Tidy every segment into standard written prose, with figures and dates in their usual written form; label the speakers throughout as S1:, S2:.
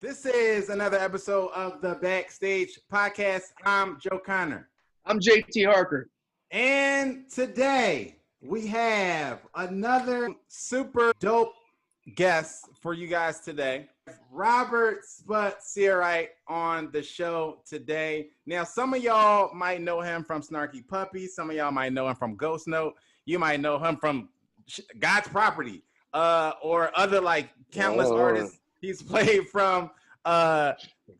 S1: This is another episode of the Backstage Podcast. I'm Joe Connor.
S2: I'm JT Harker.
S1: And today we have another super dope guest for you guys today. Robert Sput Searight on the show today. Now, some of y'all might know him from Snarky Puppy. Some of y'all might know him from Ghost Note. You might know him from God's Property or other like countless artists he's played from.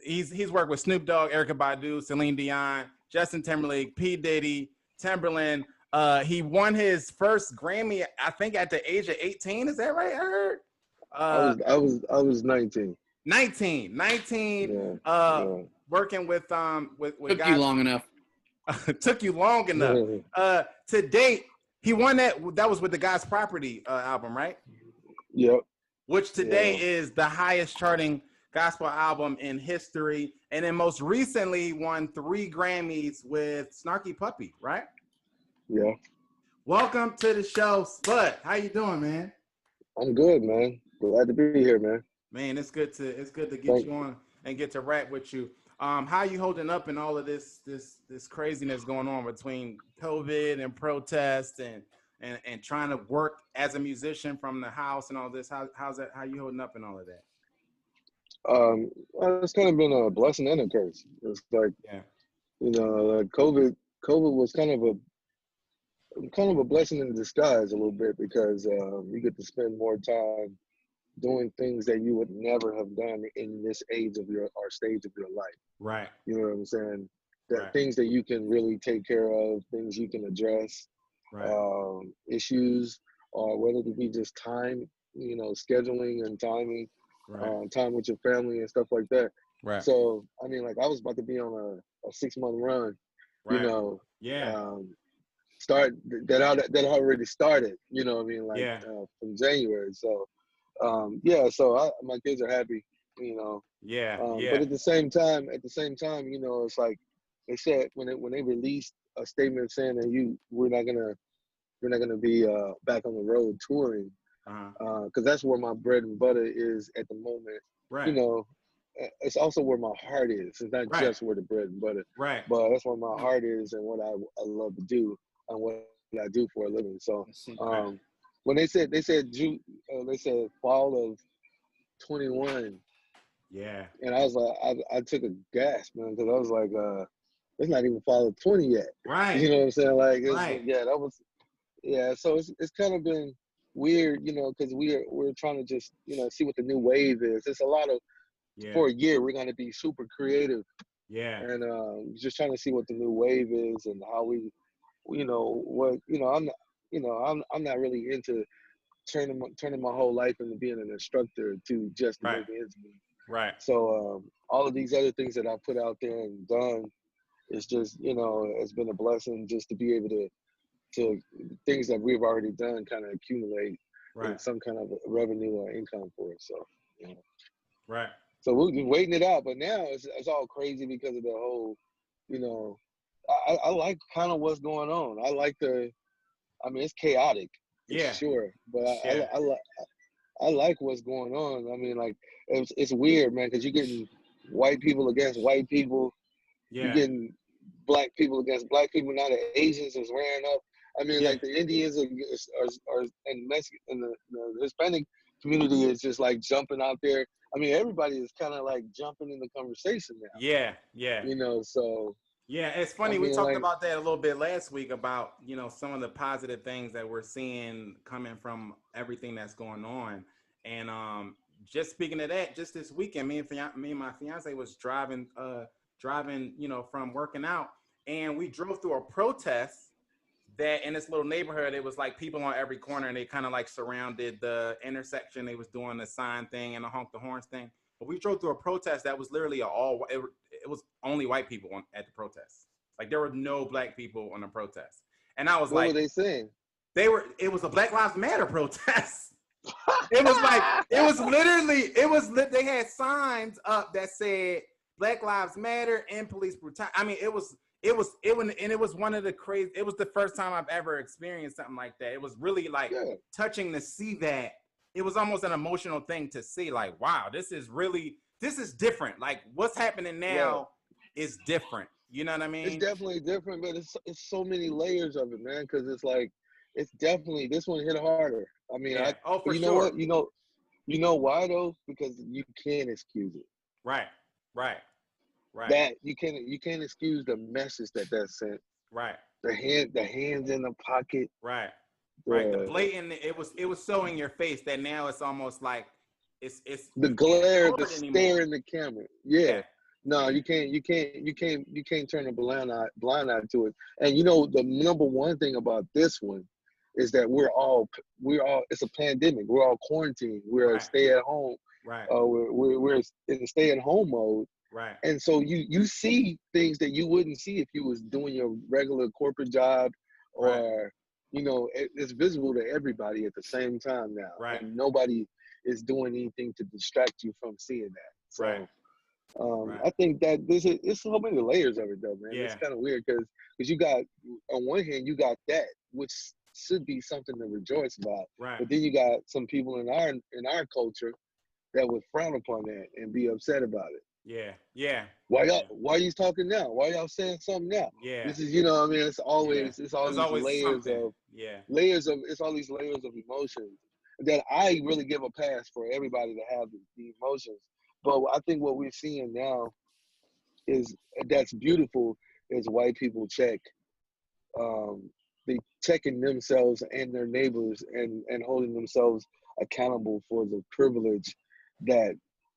S1: He's worked with Snoop Dogg, Erykah Badu, Celine Dion, Justin Timberlake, P. Diddy, Timberland. He won his first Grammy, I think, at the age of 18. Is that right? I heard.
S3: I was 19.
S1: 19. Working with
S2: Took
S1: guys.
S2: you long enough.
S1: Took you long enough. To date, he won that. That was with the God's Property album, right?
S3: Yep.
S1: Which today is the highest charting gospel album in history, and then most recently won 3 Grammys with Snarky Puppy, right?
S3: Yeah.
S1: Welcome to the show, Spud. How you doing, man?
S3: I'm good, man. Glad to be here, man.
S1: Man, it's good to get you on and get to rap with you. How you holding up in all of this craziness going on between COVID and protests and trying to work as a musician from the house and all this? How's that? How you holding up in all of that?
S3: It's kind of been a blessing and a curse. It's like, COVID was kind of a blessing in disguise a little bit because you get to spend more time doing things that you would never have done in this stage of your life.
S1: Right.
S3: You know what I'm saying? Things that you can really take care of, things you can address, issues, or whether it be just time, scheduling and timing.
S1: Right.
S3: Time with your family and stuff like that.
S1: Right.
S3: So, I mean, like I was about to be on a 6-month run,
S1: right.
S3: Start that already started, you know what I mean? Like from January. So, my kids are happy, But at the same time, it's like they said when they released a statement saying that we're not gonna be back on the road touring. Because that's where my bread and butter is at the moment.
S1: Right.
S3: It's also where my heart is. It's not just where the bread and butter.
S1: Right.
S3: But that's where my heart is and what I love to do and what I do for a living. So when they said fall of 21.
S1: Yeah.
S3: And I was like, I took a gasp, man, because I was like, it's not even fall of 20 yet.
S1: Right.
S3: You know what I'm saying? Like, so it's kind of been weird, because we're trying to just, see what the new wave is. It's a lot of, for a year, we're going to be super creative. Yeah. And just trying to see what the new wave is and how I'm not really into turning my whole life into being an instructor to just make ends meet.
S1: Right.
S3: So all of these other things that I put out there and done, it's just, it's been a blessing just to be able to things that we've already done kind of accumulate in some kind of revenue or income for us. So,
S1: Right.
S3: So we've been waiting it out, but now it's all crazy because of the whole, I like kind of what's going on. It's chaotic, for sure, but I like what's going on. I mean, like, it's weird, man, because you're getting white people against white people. Yeah. You're getting black people against black people. Now the Asians is rearing up. I mean, like the Indians are and Mexican and the Hispanic community is just like jumping out there. I mean, everybody is kind of like jumping in the conversation now.
S1: Yeah.
S3: So.
S1: Yeah, it's funny. We talked about that a little bit last week about, some of the positive things that we're seeing coming from everything that's going on. And just speaking of that, just this weekend, me and my fiance was driving, from working out, and we drove through a protest that in this little neighborhood, it was like people on every corner, and they kind of like surrounded the intersection. They was doing the sign thing and the honk the horns thing. But we drove through a protest that was literally it was only white people at the protest. Like there were no black people on the protest. And I was
S3: what were they saying?
S1: It was a Black Lives Matter protest. They had signs up that said Black Lives Matter and police brutality. I mean, it was one of the crazy. It was the first time I've ever experienced something like that. It was really like touching to see that. It was almost an emotional thing to see. Like, wow, this is really this is different. Like what's happening now is different. You know what I
S3: It's
S1: mean?
S3: definitely different, but it's so many layers of it, man. Because it's like it's definitely this one hit harder. I mean,
S1: Yeah. Oh, for
S3: you know
S1: sure.
S3: what? You know why though? Because you can't excuse it.
S1: Right. Right. Right.
S3: That you can't excuse the message that sent.
S1: Right.
S3: The hands in the pocket.
S1: Right. Right. The blatant. It was so in your face that now it's almost like it's
S3: the
S1: you can't
S3: glare,
S1: ignore
S3: the
S1: it anymore.
S3: stare in the camera. Yeah.
S1: Yeah.
S3: No, you can't turn a blind eye to it. And you know the number one thing about this one is that we're all it's a pandemic. We're all quarantined. We're
S1: Right.
S3: stay at home.
S1: Right.
S3: We're in stay at home mode.
S1: Right.
S3: And so you see things that you wouldn't see if you was doing your regular corporate job, or it's visible to everybody at the same time now,
S1: Right.
S3: and nobody is doing anything to distract you from seeing that. So
S1: Right.
S3: I think that it's so many layers of it though, man.
S1: Yeah.
S3: It's kind of weird because you got on one hand you got that which should be something to rejoice about,
S1: Right.
S3: but then you got some people in our culture that would frown upon that and be upset about it.
S1: Yeah. Yeah.
S3: Why you talking now? Why y'all saying something now?
S1: Yeah.
S3: This is, I mean, it's all
S1: There's
S3: these
S1: always
S3: layers
S1: something.
S3: of
S1: Yeah.
S3: it's all these layers of emotions that I really give a pass for everybody to have the emotions. But I think what we're seeing now is that's beautiful is white people they checking themselves and their neighbors and holding themselves accountable for the privilege that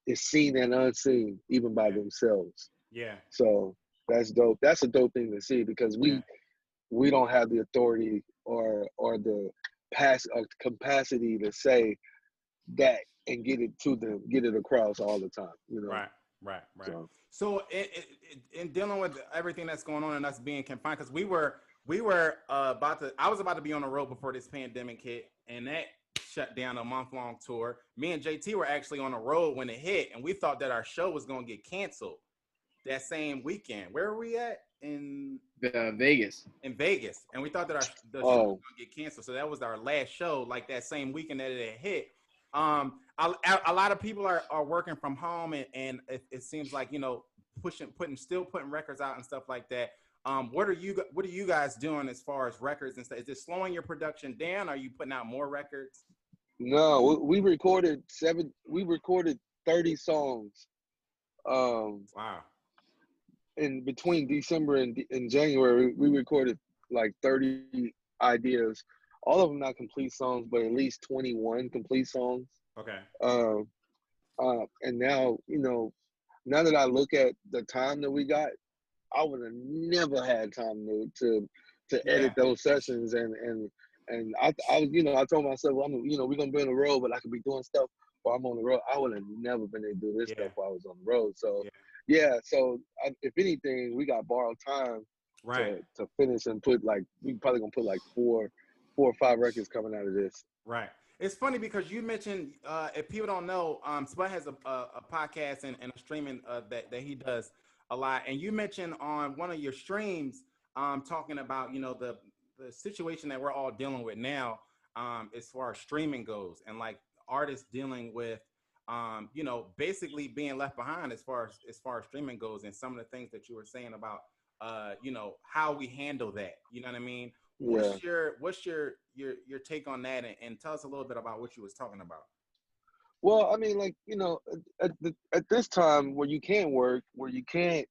S3: is seen and unseen even by themselves.
S1: Yeah.
S3: So that's dope. That's a dope thing to see because we don't have the authority or the capacity to say that and get it to them, get it across all the time.
S1: Right. Right. So in dealing with everything that's going on and us being confined, because we were I was about to be on the road before this pandemic hit, and that shut down a month-long tour. Me and JT were actually on the road when it hit, and we thought that our show was going to get canceled that same weekend. Where were we at? In
S2: Vegas.
S1: In Vegas, and we thought that the show was going to get canceled. So that was our last show, like that same weekend that it had hit. A lot of people are working from home, and it seems like putting records out and stuff like that. What are you guys doing as far as records and stuff? Is it slowing your production down? Are you putting out more records?
S3: No, we recorded 30 songs.
S1: Wow.
S3: In between December and January, we recorded like 30 ideas. All of them not complete songs, but at least 21 complete songs.
S1: Okay.
S3: And now, now that I look at the time that we got, I would have never had time to edit those sessions and I was, I told myself, we're gonna be on the road, but I could be doing stuff while I'm on the road. I would have never been able to do this stuff while I was on the road. So so if anything, we got borrowed time to finish and we probably gonna put like four or five records coming out of this.
S1: Right. It's funny because you mentioned, if people don't know, Sput has a podcast and a streaming that he does a lot. And you mentioned on one of your streams talking about, the situation that we're all dealing with now as far as streaming goes, and like artists dealing with, basically being left behind as far as streaming goes, and some of the things that you were saying about, how we handle that. You know what I mean? What's your take on that, and tell us a little bit about what you was talking about?
S3: Well, I mean, at this time where you can't work, where you can't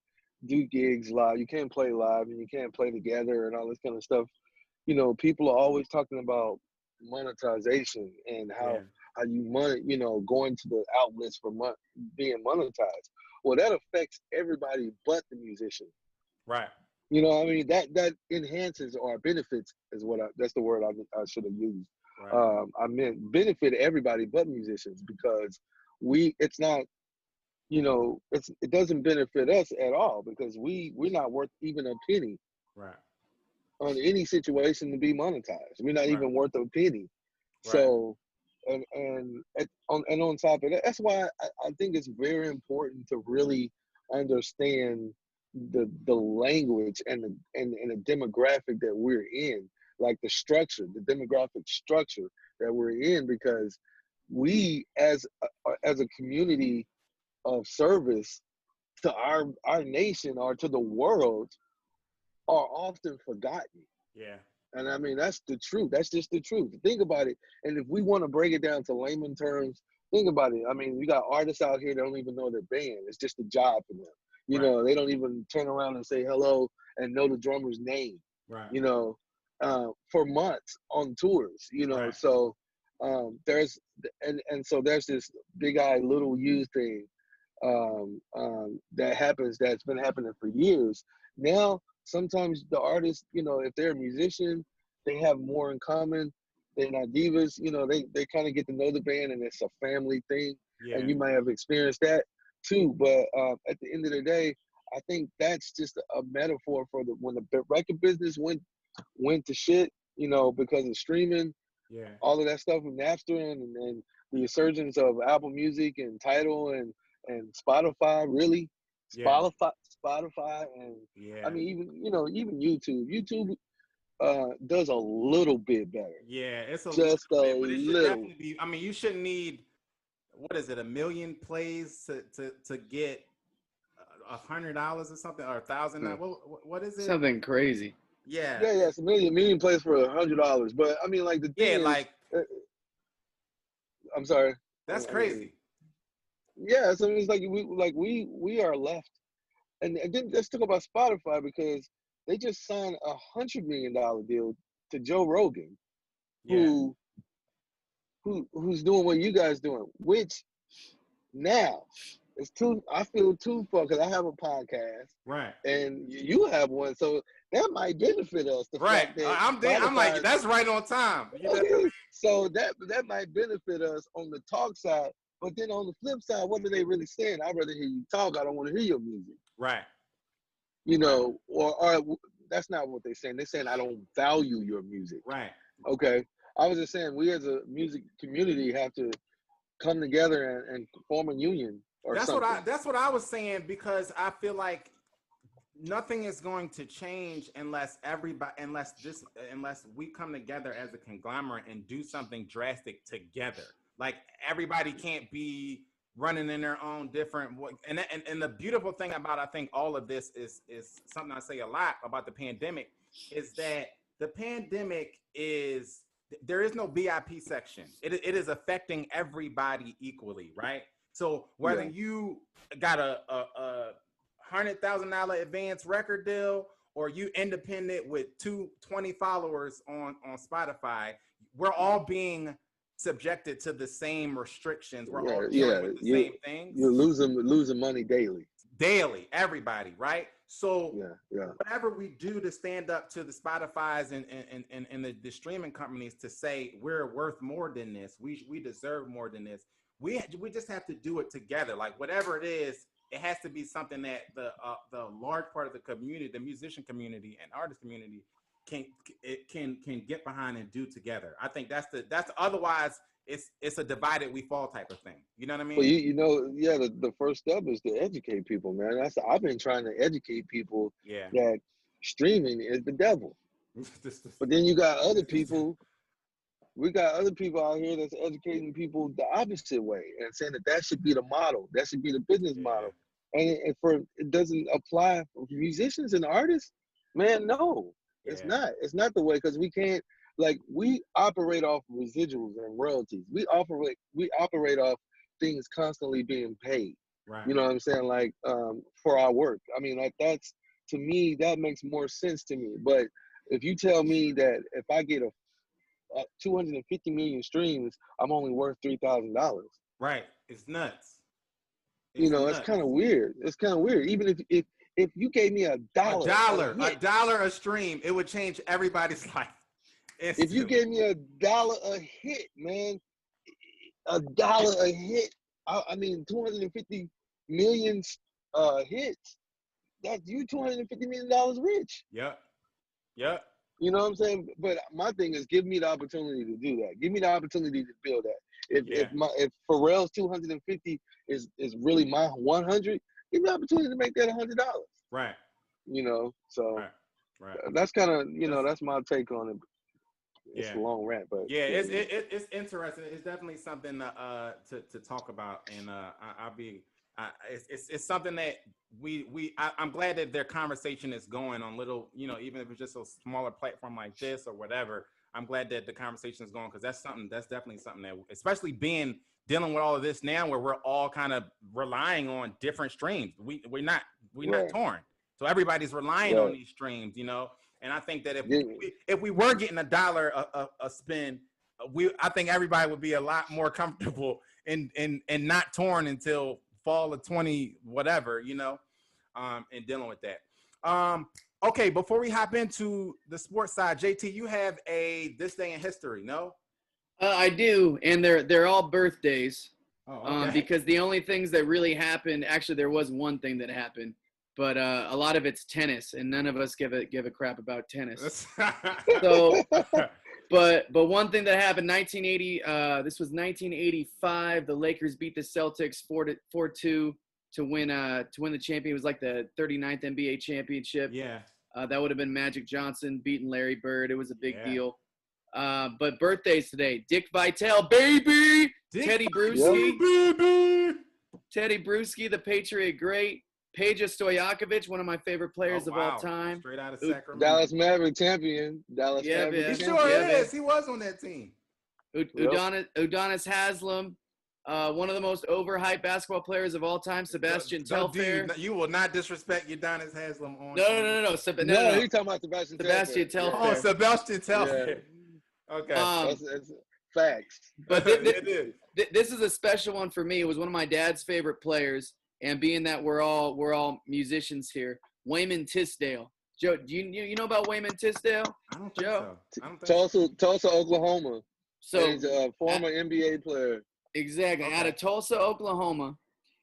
S3: do gigs live, you can't play live, and you can't play together and all this kind of stuff, people are always talking about monetization and how you going to the outlets for being monetized. Well, that affects everybody but the musician.
S1: Right.
S3: I mean, that enhances or benefits is that's the word I should have used. Right. I meant benefit everybody but musicians, because it's not, it doesn't benefit us at all, because we're not worth even a penny.
S1: Right.
S3: On any situation to be monetized. We're not even worth a penny. Right. So, and on top of that, that's why I think it's very important to really understand the language and the demographic that we're in, like the demographic structure that we're in, because we as a community of service to our nation or to the world are often forgotten.
S1: Yeah.
S3: And I mean, that's the truth. That's just the truth. Think about it. And if we want to break it down to layman terms, think about it. I mean, we got artists out here that don't even know their band. It's just a job for them. You
S1: Right.
S3: know, they don't even turn around and say hello and know the drummer's name.
S1: Right.
S3: You know, for months on tours. You know,
S1: Right.
S3: so there's so there's this big eye little U thing that happens, that's been happening for years. Now, sometimes the artists, you know, if they're a musician, they have more in common. They're not divas, you know, they kind of get to know the band and it's a family thing.
S1: Yeah.
S3: And you might have experienced that too. But at the end of the day, I think that's just a metaphor for when the record business went to shit, you know, because of streaming,
S1: Yeah.
S3: all of that stuff with Napster and the resurgence of Apple Music and Tidal and Spotify, really.
S1: Yeah.
S3: Spotify and
S1: Yeah.
S3: I mean even YouTube. YouTube does a little bit better.
S1: Yeah, it's a
S3: Just
S1: little
S3: a
S1: bit, but it should
S3: little.
S1: definitely be. I mean, you shouldn't need, what is it, 1 million plays to get $100 or something, or $1,000. What is it?
S2: Something crazy.
S1: Yeah.
S3: Yeah, it's a million plays for $100. But I mean, like the thing
S1: Yeah,
S3: is,
S1: like
S3: I'm sorry.
S1: that's crazy.
S3: Yeah, so it's like we are left, and then let's talk about Spotify because they just signed $100 million deal to Joe Rogan,
S1: Yeah.
S3: who's doing what you guys doing, which now it's too. I feel too far because I have a podcast,
S1: Right.
S3: and you have one, so that might benefit us. The
S1: Right.
S3: fact that
S1: I'm like,
S3: Spotify,
S1: that's right on time. You know what I mean?
S3: so that might benefit us on the talk side. But then on the flip side, what are they really saying? I'd rather hear you talk. I don't want to hear your music.
S1: Right.
S3: You know, or that's not what they're saying. They're saying I don't value your music.
S1: Right.
S3: Okay. I was just saying we as a music community have to come together and form a union or something.
S1: That's what I was saying, because I feel like nothing is going to change unless we come together as a conglomerate and do something drastic together. Like, everybody can't be running in their own different way. And the beautiful thing about, I think, all of this is something I say a lot about the pandemic, is that the pandemic there is no VIP section. It is affecting everybody equally, right? So whether you got a $100,000 advance record deal, or you independent with 220 followers on Spotify, we're all being subjected to the same restrictions. We're all dealing with the same things.
S3: You're losing money daily,
S1: everybody, right? So whatever we do to stand up to the Spotifys and the streaming companies to say we're worth more than this, we deserve more than this, we just have to do it together. Like, whatever it is, it has to be something that the large part of the community, the musician community and artist community, can get behind and do together. I think that's otherwise it's a divided we fall type of thing. You know what I mean?
S3: Well, the first step is to educate people, man. I've been trying to educate people that streaming is the devil. But then you got other people. We got other people out here that's educating people the opposite way and saying that should be the model. That should be the business model. And it doesn't apply for musicians and artists. Man, no, it's not. It's not the way, because we can't. Like, we operate off residuals and royalties. We operate off things constantly being paid.
S1: Right.
S3: You know what I'm saying? Like, for our work. I mean, like, that's, to me, that makes more sense to me. But if you tell me that if I get 250 million streams, I'm only worth $3,000.
S1: Right. It's nuts.
S3: It's kind of weird. It's kind of weird. Even if you gave me $1
S1: a stream, it would change everybody's life.
S3: If you gave me $1 a hit, man, $1 a hit. I mean, 250 million hits. That's you $250 million rich.
S1: Yep.
S3: You know what I'm saying? But my thing is, give me the opportunity to do that. Give me the opportunity to build that. If Pharrell's 250 is really my 100, give me the opportunity to make that $100.
S1: Right.
S3: So
S1: right.
S3: That's kind of that's my take on it. It's a long rant, but
S1: it's interesting. It's definitely something to talk about, and I'll be It's something that I'm glad that their conversation is going on little, even if it's just a smaller platform like this or whatever. I'm glad that the conversation is going, because that's definitely something that, especially dealing with all of this now, where we're all kind of relying on different streams. We're not torn, so everybody's relying on these streams, And I think that if we were getting $1 a spin, I think everybody would be a lot more comfortable and not torn until fall of 20 whatever, and dealing with that. Okay, before we hop into the sports side, JT, you have this day in history, no?
S2: I do, and they're all birthdays.
S1: Oh, okay.
S2: Because the only things that really happened, actually, there was one thing that happened, but a lot of it's tennis, and none of us give a crap about tennis. So, but one thing that happened, 1980. This was 1985. The Lakers beat the Celtics 4-2 to win the champion. It was like the 39th NBA championship.
S1: Yeah.
S2: That would have been Magic Johnson beating Larry Bird. It was a big deal. But birthdays today: Dick Vitale, baby. Teddy Bruschi,
S1: baby.
S2: Teddy Bruschi, the Patriot great. Peja Stojakovic, one of my favorite players of all time.
S1: Straight out of Sacramento.
S3: Dallas Maverick champion. Dallas Maverick.
S1: He sure is. He was on that team.
S2: Udonis Haslem, one of the most overhyped basketball players of all time. Sebastian Telfair.
S1: You will not disrespect Udonis Haslem on.
S2: No.
S3: No, he's talking about Sebastian
S2: Telfair.
S1: Oh, Sebastian Telfair.
S3: Yeah.
S1: Okay.
S3: That's facts.
S2: But this is a special one for me. It was one of my dad's favorite players. And being that we're all musicians here, Wayman Tisdale. Joe, do you know about Wayman Tisdale?
S1: I don't think so.
S3: Tulsa, Oklahoma.
S2: So
S3: he's a former NBA player.
S2: Exactly, out of Tulsa, Oklahoma.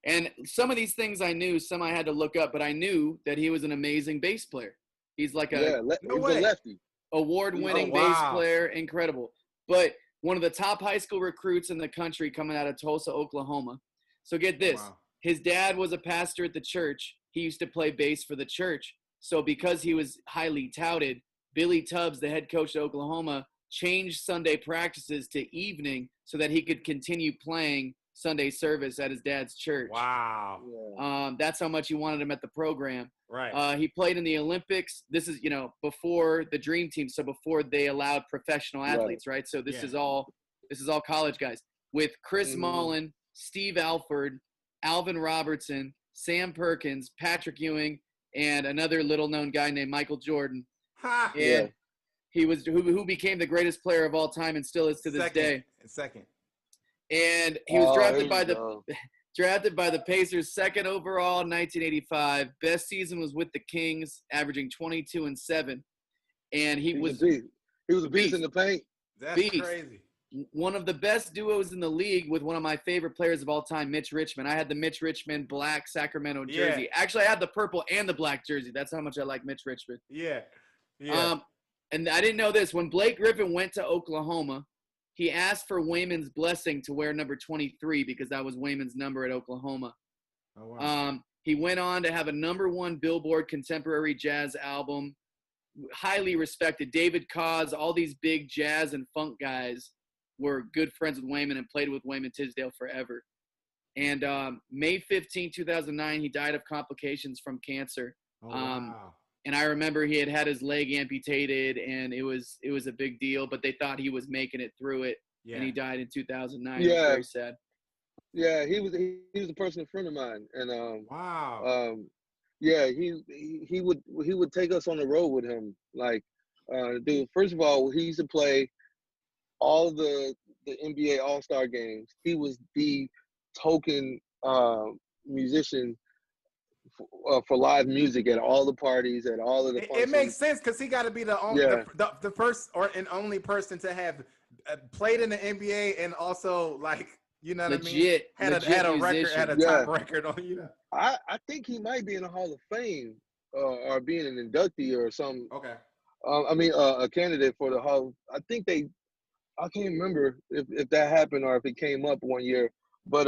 S2: And some of these things I knew, some I had to look up, but I knew that he was an amazing bass player. He's like a
S3: lefty,
S2: award-winning bass player, incredible. But one of the top high school recruits in the country coming out of Tulsa, Oklahoma. So get this.
S1: Wow.
S2: His dad was a pastor at the church. He used to play bass for the church. So because he was highly touted, Billy Tubbs, the head coach at Oklahoma, changed Sunday practices to evening so that he could continue playing Sunday service at his dad's church.
S1: Wow.
S2: That's how much he wanted him at the program.
S1: Right.
S2: He played in the Olympics. This is, before the Dream Team, so before they allowed professional athletes, right? So this is all college guys with Chris Mullen, Steve Alford, Alvin Robertson, Sam Perkins, Patrick Ewing, and another little-known guy named Michael Jordan. He was who became the greatest player of all time and still is to this day.
S1: Second.
S2: And he was drafted by the Pacers, second overall in 1985. Best season was with the Kings, averaging 22 and 7. And he was
S3: a beast in the paint.
S1: That's crazy.
S2: One of the best duos in the league with one of my favorite players of all time, Mitch Richmond. I had the Mitch Richmond black Sacramento jersey. Actually, I had the purple and the black jersey. That's how much I like Mitch Richmond.
S1: Yeah.
S2: And I didn't know this. When Blake Griffin went to Oklahoma, he asked for Wayman's blessing to wear number 23 because that was Wayman's number at Oklahoma.
S1: Oh, wow.
S2: He went on to have a #1 Billboard Contemporary Jazz album, highly respected. David Cause, all these big jazz and funk guys were good friends with Wayman and played with Wayman Tisdale forever. And May 15, 2009, he died of complications from cancer.
S1: Oh, wow.
S2: And I remember he had his leg amputated, and it was a big deal, but they thought he was making it through it, and he died in 2009.
S3: Yeah.
S2: It was very sad.
S3: Yeah, he was a personal friend of mine, and
S1: wow.
S3: He would take us on the road with him. Like, dude, first of all, he used to play all the NBA All-Star games. He was the token musician for live music at all the parties, at all of the functions.
S1: It makes sense because he got to be the only, the first and only person to have played in the NBA and also, like, you know what I mean? Had a record, top record on.
S3: I think he might be in the Hall of Fame or being an inductee or something.
S1: Okay.
S3: A candidate for the Hall. I can't remember if that happened or if it came up one year, but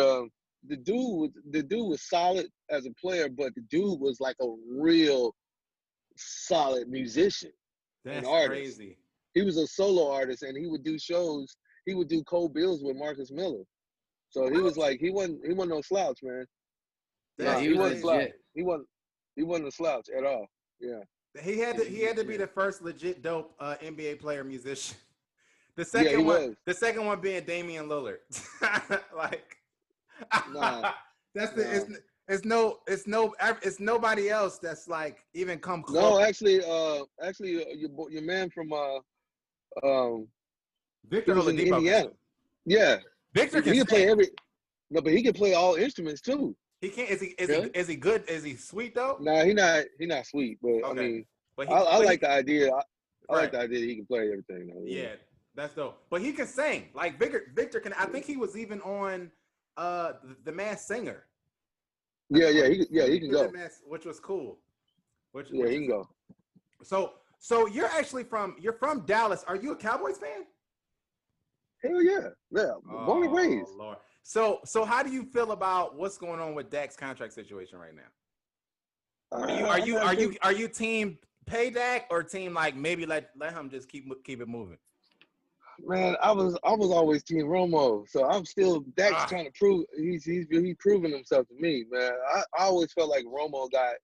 S3: the dude was solid as a player, but the dude was like a real solid musician.
S1: That's
S3: artist.
S1: Crazy.
S3: He was a solo artist, and he would do shows. He would do cold bills with Marcus Miller. So he was like he wasn't no slouch, man. Nah,
S2: he
S3: he
S2: was
S3: wasn't slouch.
S2: legit.
S3: He wasn't a slouch at all. Yeah.
S1: He had to be the first legit dope NBA player musician. The
S3: Yeah, he
S1: second
S3: was.
S1: one being Damian Lillard. Like,
S3: Nah,
S1: that's
S3: nah.
S1: it's nobody else that's like even come close.
S3: No, actually, your man from um, he
S1: Victor
S3: was in
S1: Oladipo can
S3: Indiana.
S1: sing.
S3: Yeah,
S1: Victor
S3: he
S1: can
S3: can play
S1: sing.
S3: every. No, but he can play all instruments too.
S1: He can't.
S2: Really?
S1: Is he good? Is he sweet though?
S3: Nah, he not sweet, but I
S1: Okay,
S3: mean,
S1: but
S3: I like the idea. I like
S1: right.
S3: the idea that he can play everything. Though, yeah.
S1: Yeah, that's dope. But he can sing. Like Victor can. I think he was even on the Masked Singer.
S3: Yeah, he can go.
S1: Which was cool. Which
S3: Yeah, he can go.
S1: So you're from Dallas. Are you a Cowboys fan?
S3: Hell yeah, born and raised.
S1: Lord. So how do you feel about what's going on with Dak's contract situation right now? Are you team pay Dak or team like maybe let him just keep it moving?
S3: Man, I was always team Romo, so I'm still Dak's trying to prove he's proving himself to me, man. I always felt like Romo got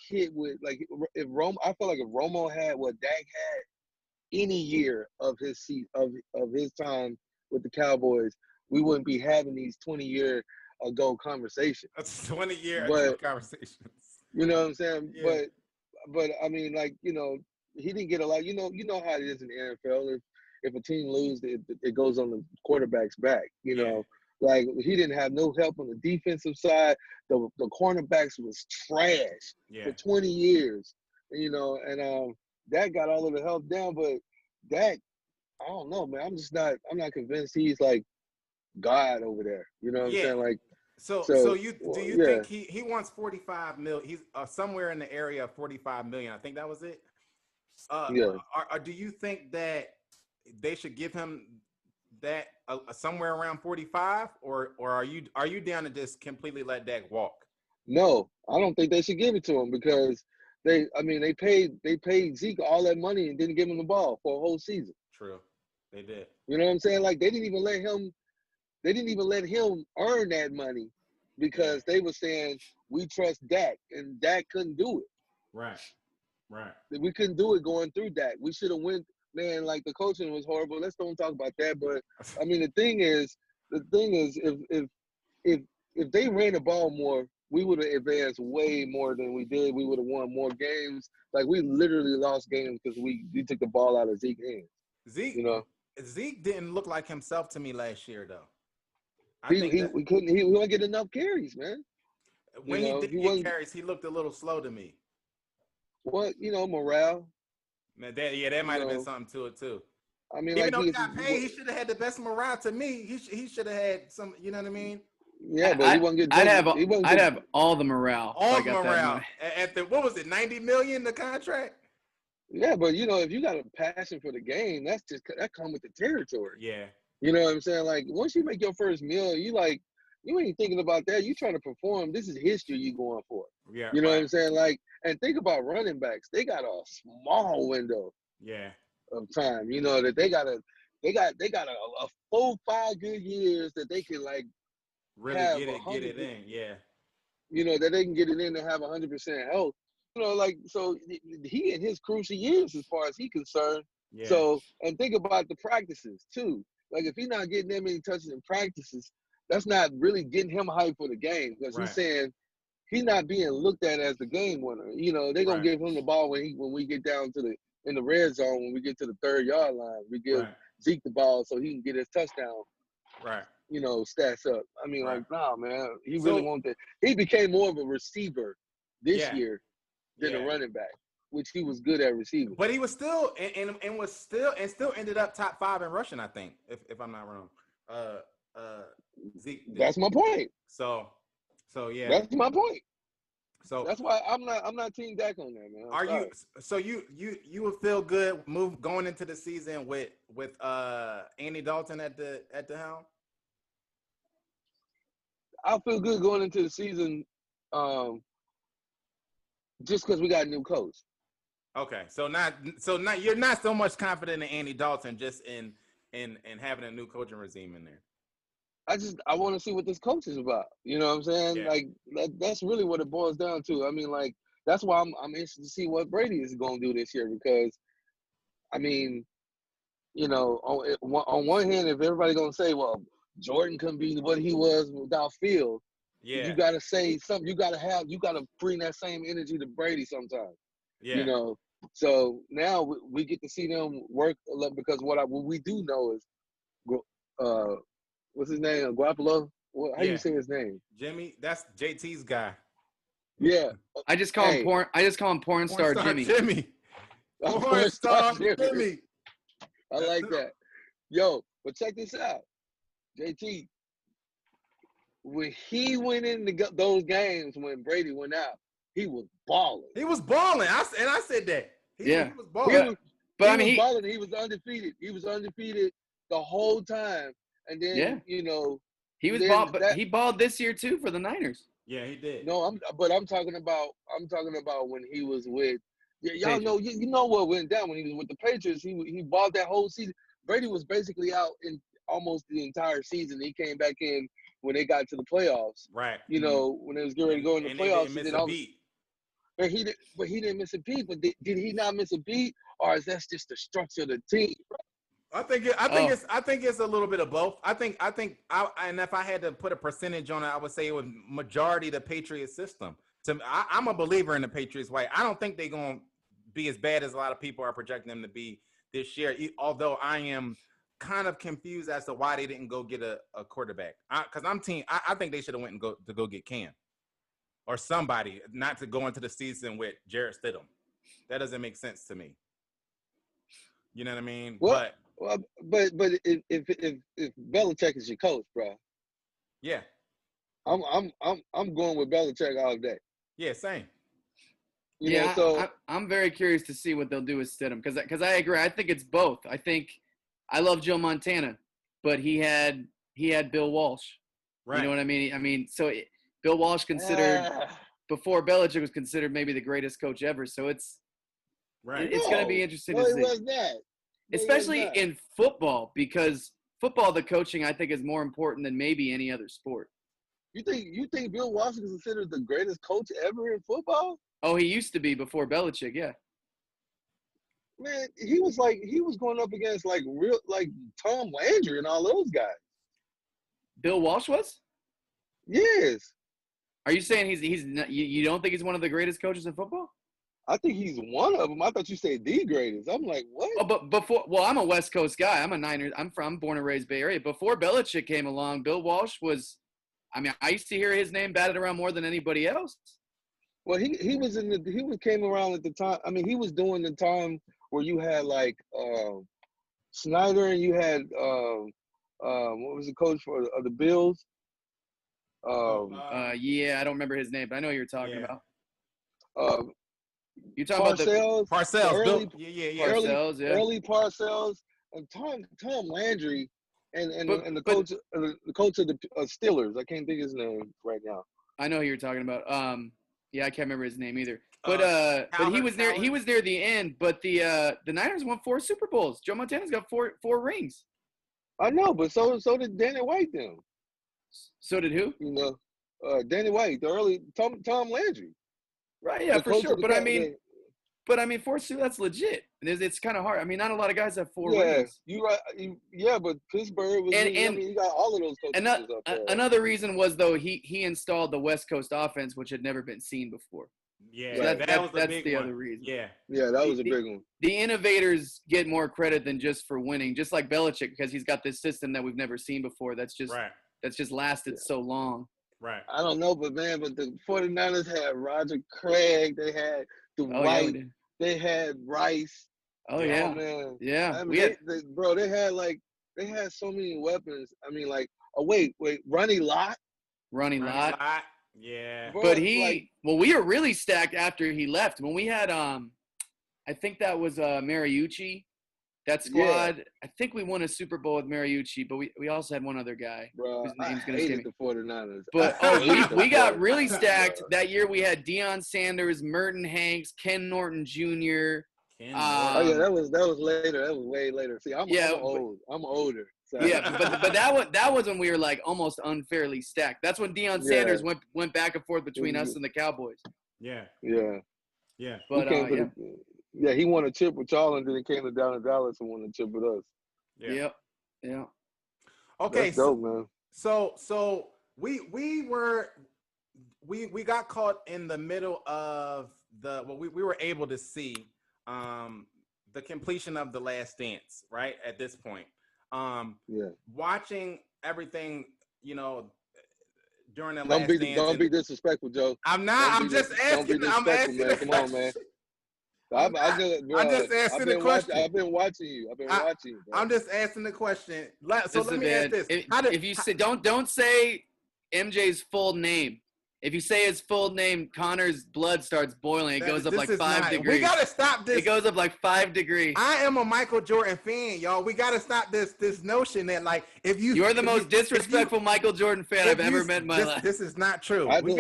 S3: hit with like if Romo. I felt like if Romo had what Dak had any year of his his time with the Cowboys, we wouldn't be having these 20-year ago conversations.
S1: That's 20-year ago conversations.
S3: You know what I'm saying?
S1: Yeah.
S3: But I mean, like, you know, he didn't get a lot. You know how it is in the NFL. If a team loses, it goes on the quarterback's back. You know, like he didn't have no help on the defensive side. The cornerbacks was trash for 20 years. You know, and Dak got all of the help down, but Dak, I don't know, man. I'm not convinced he's like God over there. You know what I'm saying? Like,
S1: so you think he wants 45 million? He's somewhere in the area of 45 million. I think that was it. Do you think that they should give him that somewhere around 45, or are you down to just completely let Dak walk?
S3: No, I don't think they should give it to him because they paid Zeke all that money and didn't give him the ball for a whole season.
S1: True, they did.
S3: You know what I'm saying? Like they didn't even let him earn that money because they were saying we trust Dak, and Dak couldn't do it.
S1: Right.
S3: We couldn't do it going through Dak. We should have went, man. Like the coaching was horrible. Let's don't talk about that. But I mean, the thing is, if they ran the ball more, we would have advanced way more than we did. We would have won more games. Like we literally lost games because we took the ball out of Zeke's hands.
S1: Zeke didn't look like himself to me last year, though.
S3: He wouldn't get enough carries, man.
S1: When he did get carries, he looked a little slow to me.
S3: Well, morale.
S1: Man, that might have been something to it too.
S3: I mean,
S1: even though he got paid, he should have had the best morale to me. He should have had some. You know what I mean?
S3: Yeah, but he wasn't getting.
S2: I'd have all the morale.
S1: All the morale at the what was it? 90 million the contract.
S3: Yeah, but if you got a passion for the game, that comes with the territory.
S1: Yeah.
S3: You know what I'm saying? Like once you make your first meal, you ain't thinking about that. You trying to perform. This is history you going for.
S1: Yeah.
S3: You know what I'm saying? Like, and think about running backs. They got a small window.
S1: Yeah.
S3: Of time. You know that they got a 4-5 good years that they can like
S1: really get it in. Yeah.
S3: You know that they can get it in and have 100% health. You know, like so he in his crucial years as far as he's concerned.
S1: Yeah.
S3: So and think about the practices too. Like if he's not getting that many touches in practices, that's not really getting him hyped for the game because he's saying he's not being looked at as the game winner. You know, they're gonna give him the ball when we get down to in the red zone, when we get to the 3rd-yard line. We give Zeke the ball so he can get his touchdown.
S1: Right.
S3: You know, stats up. I mean, like, nah, man. He really wanted. He became more of a receiver this year than a running back, which he was good at receiving.
S1: But he was still and still ended up top 5 in rushing, I think, if I'm not wrong. Zeke.
S3: That's my point.
S1: So yeah.
S3: That's my point.
S1: So
S3: that's why I'm not team Dak on that, man.
S1: Are you? So you would feel good going into the season with Andy Dalton at the helm?
S3: I feel good going into the season, just because we got a new coach.
S1: Okay, so you're not so much confident in Andy Dalton, just in having a new coaching regime in there.
S3: I want to see what this coach is about. You know what I'm saying?
S1: Yeah.
S3: Like that's really what it boils down to. I mean, like that's why I'm interested to see what Brady is going to do this year because, I mean, you know, on one hand, if everybody going to say, well, Jordan couldn't be what he was without Field, you got to say something. You got to bring that same energy to Brady sometimes.
S1: Yeah.
S3: You know, so now we get to see them work a lot because what we do know is, what's his name? Garoppolo? How you say his name?
S1: Jimmy. That's JT's guy.
S3: Yeah.
S2: I just call him porn star Jimmy.
S3: Porn star
S1: Jimmy.
S3: I like that. Yo, but check this out. JT, when he went into those games when Brady went out, he was balling.
S1: He was balling. I said that. He was balling.
S3: He was balling. He was undefeated. He was undefeated the whole time. And then, you know.
S2: He was balled, but he balled this year too for the Niners.
S1: Yeah, he did.
S3: No, I'm talking about when he was with y'all know you know what went down when he was with the Patriots. He balled that whole season. Brady was basically out in almost the entire season. He came back in when they got to the playoffs.
S1: Right.
S3: You know, when they was getting ready to go in the playoffs.
S1: He didn't miss a beat.
S3: But he didn't miss a beat. But did he not miss a beat, or is that just the structure of the team?
S1: I think it's a little bit of both. And if I had to put a percentage on it, I would say it was majority the Patriots system. I'm a believer in the Patriots way. I don't think they're going to be as bad as a lot of people are projecting them to be this year. Although I am kind of confused as to why they didn't go get a quarterback. Because I think they should have went and go get Cam or somebody, not to go into the season with Jarrett Stidham. That doesn't make sense to me. You know what I mean?
S3: But if Belichick is your coach, bro.
S1: Yeah.
S3: I'm going with Belichick all day.
S1: Yeah, same.
S3: You know, so
S2: I'm very curious to see what they'll do with Stidham because I agree. I think it's both. I think I love Joe Montana, but he had Bill Walsh. Right. You know what I mean? I mean, Bill Walsh considered before Belichick was considered maybe the greatest coach ever. So it's going to be interesting to see.
S3: It was that.
S2: Especially in football, because football, the coaching, I think, is more important than maybe any other sport.
S3: You think Bill Walsh is considered the greatest coach ever in football?
S2: Oh, he used to be before Belichick, yeah.
S3: Man, he was going up against real Tom Landry and all those guys.
S2: Bill Walsh was?
S3: Yes.
S2: Are you saying he's not, you don't think he's one of the greatest coaches in football?
S3: I think he's one of them. I thought you said the greatest. I'm like, what?
S2: Oh, but I'm a West Coast guy. I'm a Niners. I'm born and raised Bay Area. Before Belichick came along, Bill Walsh was. I mean, I used to hear his name batted around more than anybody else.
S3: Well, he came around at the time. I mean, he was doing the time where you had Snyder and you had what was the coach for the Bills?
S2: Yeah, I don't remember his name, but I know who you're talking about. You're talking
S3: Parcells,
S2: about
S3: Parcells,
S2: Parcells,
S3: early Parcells, and Tom Landry, and the coach of the Steelers. I can't think of his name right now.
S2: I know who you're talking about. Yeah, I can't remember his name either. But he was there. He was near the end. But the Niners won 4 Super Bowls. Joe Montana's got four rings.
S3: I know, but so did Danny White then.
S2: So did who?
S3: You know, Danny White, the early Tom Landry.
S2: Right, yeah, for sure. But I mean, 4 Super, that's legit. It's kind of hard. I mean, not a lot of guys have 4 rings.
S3: You're right. But Pittsburgh was. You got all of those coaches up there.
S2: Another reason was though he installed the West Coast offense, which had never been seen before.
S1: Yeah,
S2: so that's the other reason.
S1: Yeah,
S3: that was a big one.
S2: The innovators get more credit than just for winning, just like Belichick, because he's got this system that we've never seen before. That's just lasted so long.
S1: Right.
S3: I don't know, but the 49ers had Roger Craig. They had Dwight.
S2: Yeah,
S3: they had Rice.
S2: Oh yeah,
S3: man.
S2: Yeah.
S3: I mean, they had so many weapons. I mean, wait, Ronnie Lott.
S1: Yeah.
S2: Bro, but we were really stacked after he left. When we had I think that was Mariucci. That squad, I think we won a Super Bowl with Mariucci, but we also had one other guy.
S3: Bro,
S2: whose name's
S3: I hated the 49ers.
S2: But we got really stacked. That year we had Deion Sanders, Merton Hanks, Ken Norton Jr.
S3: That was later. That was way later. See, I'm old. I'm older.
S2: Yeah, but that was when we were like almost unfairly stacked. That's when Deion Sanders went back and forth between us and the Cowboys.
S1: Yeah.
S2: But
S3: he won a chip with y'all, and then he came down to Dallas and won a chip with us.
S2: Yeah.
S1: Okay,
S3: that's dope, man.
S1: So we got caught in the middle of we were able to see the completion of The Last Dance, right? At this point. Watching everything, during the last dance.
S3: Don't be disrespectful, Joe.
S1: I'm not. I'm just asking. I'm asking, man. Come on, man.
S3: I'm just asking the question. I've been watching you. Bro.
S1: I'm just asking the question. So let me ask this.
S2: If you say don't say MJ's full name. If you say his full name, Connor's blood starts boiling. It goes up like 5 degrees.
S1: We gotta stop this.
S2: It goes up like 5 degrees.
S1: I am a Michael Jordan fan, y'all. We gotta stop this notion that like
S2: you're the most disrespectful Michael Jordan fan I've ever met in my life.
S1: This is not true.
S3: I do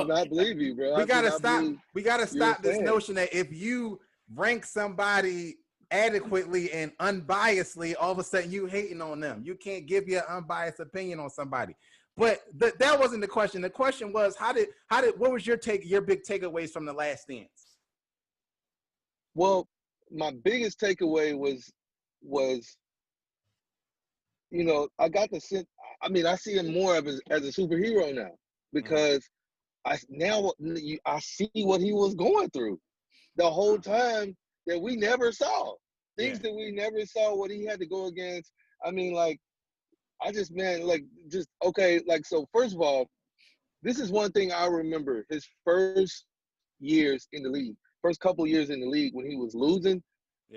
S3: not believe you, bro.
S1: We gotta stop this notion that if you rank somebody adequately and unbiasedly, all of a sudden you hating on them. You can't give your unbiased opinion on somebody. But that wasn't the question. The question was what was your big takeaways from The Last Dance?
S3: Well, my biggest takeaway was I got the sense. I mean, I see him more as a superhero now because I see what he was going through the whole time that we never saw. Things that we never saw, what he had to go against. I mean, like, so first of all, this is one thing I remember his first years in the league, first couple years in the league when he was losing,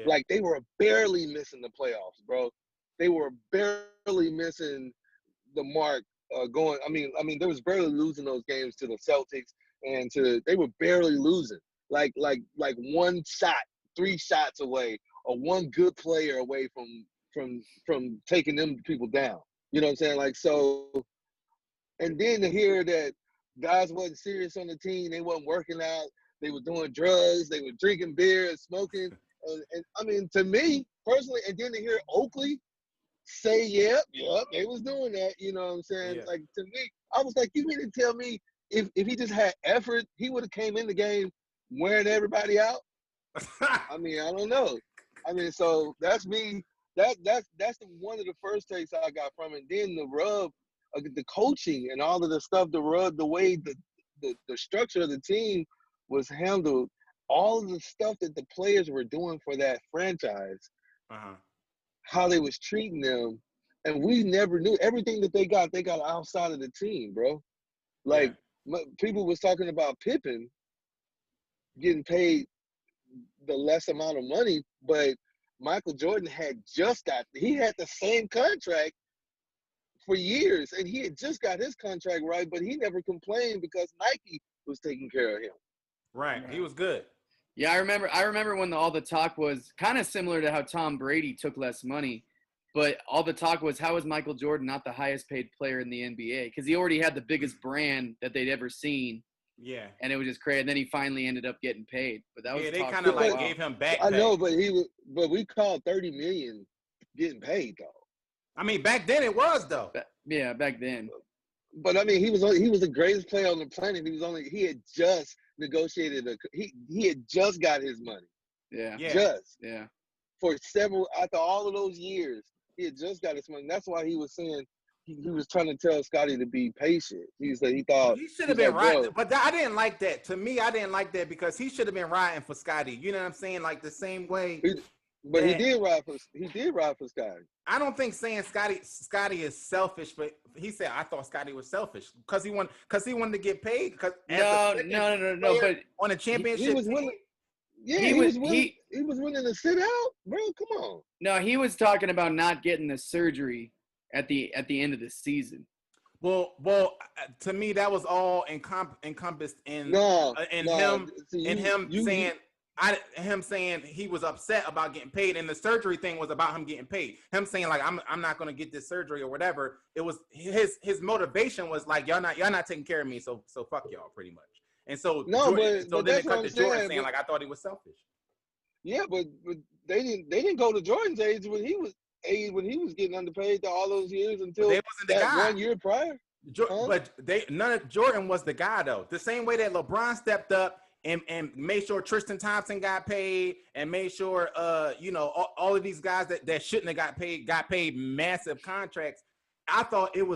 S3: like they were barely missing the playoffs, bro. They were barely missing the mark going. I mean, they was barely losing those games to the Celtics they were barely losing, like 1 shot, 3 shots away, or one good player away from taking them people down. You know what I'm saying? Like, so, and then to hear that guys wasn't serious on the team, they wasn't working out, they were doing drugs, they were drinking beer and smoking. And I mean, to me personally, and then to hear Oakley say, yep, they was doing that. You know what I'm saying? Like, to me, I was like, you mean to tell me if he just had effort, he would have came in the game wearing everybody out? I mean, I don't know. I mean, so that's me. That's one of the first takes I got from it. Then the rub, the coaching and all of the stuff, the way the structure of the team was handled, all of the stuff that the players were doing for that franchise, how they was treating them, and we never knew everything that they got outside of the team, bro. Like people was talking about Pippen getting paid the less amount of money, but Michael Jordan had the same contract for years, and he had just got his contract right, but he never complained because Nike was taking care of him.
S1: Right. He was good.
S2: Yeah, I remember when all the talk was kind of similar to how Tom Brady took less money, but all the talk was, how is Michael Jordan not the highest paid player in the NBA? Because he already had the biggest brand that they'd ever seen.
S1: Yeah.
S2: And it was just crazy. And then he finally ended up getting paid. But that was
S1: they kind of like gave him back pay.
S3: I know, but we called $30 million getting paid though.
S1: I mean, back then it was though.
S2: Back then.
S3: But I mean, he was the greatest player on the planet. He had just negotiated he had just got his money.
S2: Yeah.
S3: For after all of those years, he had just got his money. That's why he was saying he was trying to tell Scotty to be patient. He said he thought
S1: he should have been riding, but I didn't like that. To me, I didn't like that because he should have been riding for Scotty. You know what I'm saying? Like the same way.
S3: But he did ride for Scotty.
S1: I don't think saying Scotty is selfish, but he said I thought Scotty was selfish because he wanted to get paid.
S2: No. But
S1: on a championship,
S3: he was willing. Yeah, he was willing to sit out, bro. Come on.
S2: No, he was talking about not getting the surgery at the end of the season.
S1: Well, to me that was all encompassed in him saying he was upset about getting paid, and the surgery thing was about him getting paid. Him saying like I'm not gonna get this surgery or whatever. It was his motivation was like y'all not taking care of me, so fuck y'all pretty much. And so then they cut to Jordan saying like I thought he was selfish.
S3: Yeah, but they didn't go to Jordan's age when he was paid when he was getting underpaid all those years until
S1: they wasn't the
S3: that
S1: guy.
S3: 1 year prior.
S1: But none of Jordan was the guy though. The same way that LeBron stepped up and made sure Tristan Thompson got paid and made sure all of these guys that shouldn't have got paid massive contracts. I thought it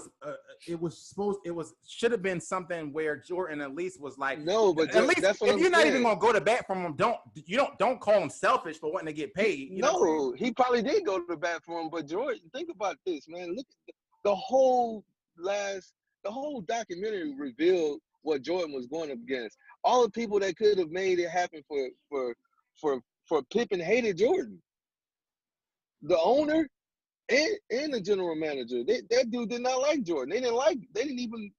S1: should have been something where Jordan at least was like,
S3: no, but
S1: at least
S3: that's what
S1: if you're not
S3: saying.
S1: even gonna go to bat from him, don't call him selfish for wanting to get paid.
S3: No, he probably did go to the bat for him, but Jordan, think about this, man. Look, the whole documentary revealed what Jordan was going up against. All the people that could have made it happen for Pippen hated Jordan. The owner and the general manager, that dude did not like Jordan. They didn't even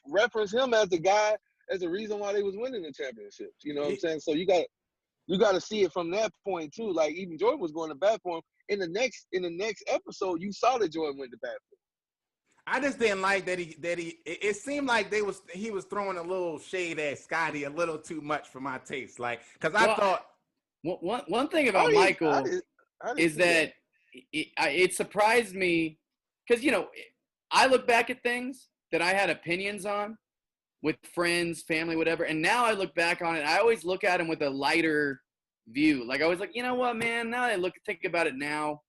S3: reference him as the guy, as the reason why they was winning the championships. You know what I'm saying? So you got to see it from that point too. Like even Jordan was going to bat for him. In the next episode, you saw that Jordan went to bat for him.
S1: I just didn't like that it seemed like he was throwing a little shade at Scotty a little too much for my taste. Like, because I thought
S2: one thing about Michael is that it surprised me because I look back at things that I had opinions on with friends, family, whatever, and now I look back on it. I always look at them with a lighter view. Like I was like, you know what, man? Now I think about it now.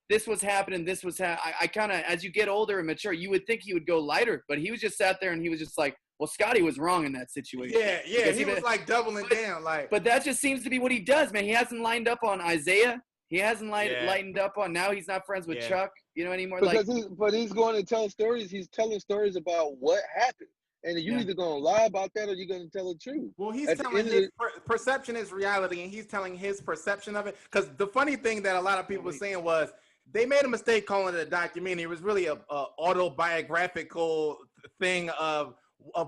S2: This was happening. This was I kind of, as you get older and mature, you would think he would go lighter, but he was just sat there and he was just like, well, Scotty was wrong in that situation.
S1: Yeah, he was like doubling down.
S2: But that just seems to be what he does, man. He hasn't lined up on Isaiah. He hasn't lightened up on, now he's not friends with Chuck, anymore.
S3: But he's going to tell stories. He's telling stories about what happened. And you either going to lie about that or you're going to tell the truth.
S1: Well, he's telling his perception is reality, and he's telling his perception of it. Because the funny thing that a lot of people were saying was they made a mistake calling it a documentary. It was really a autobiographical thing of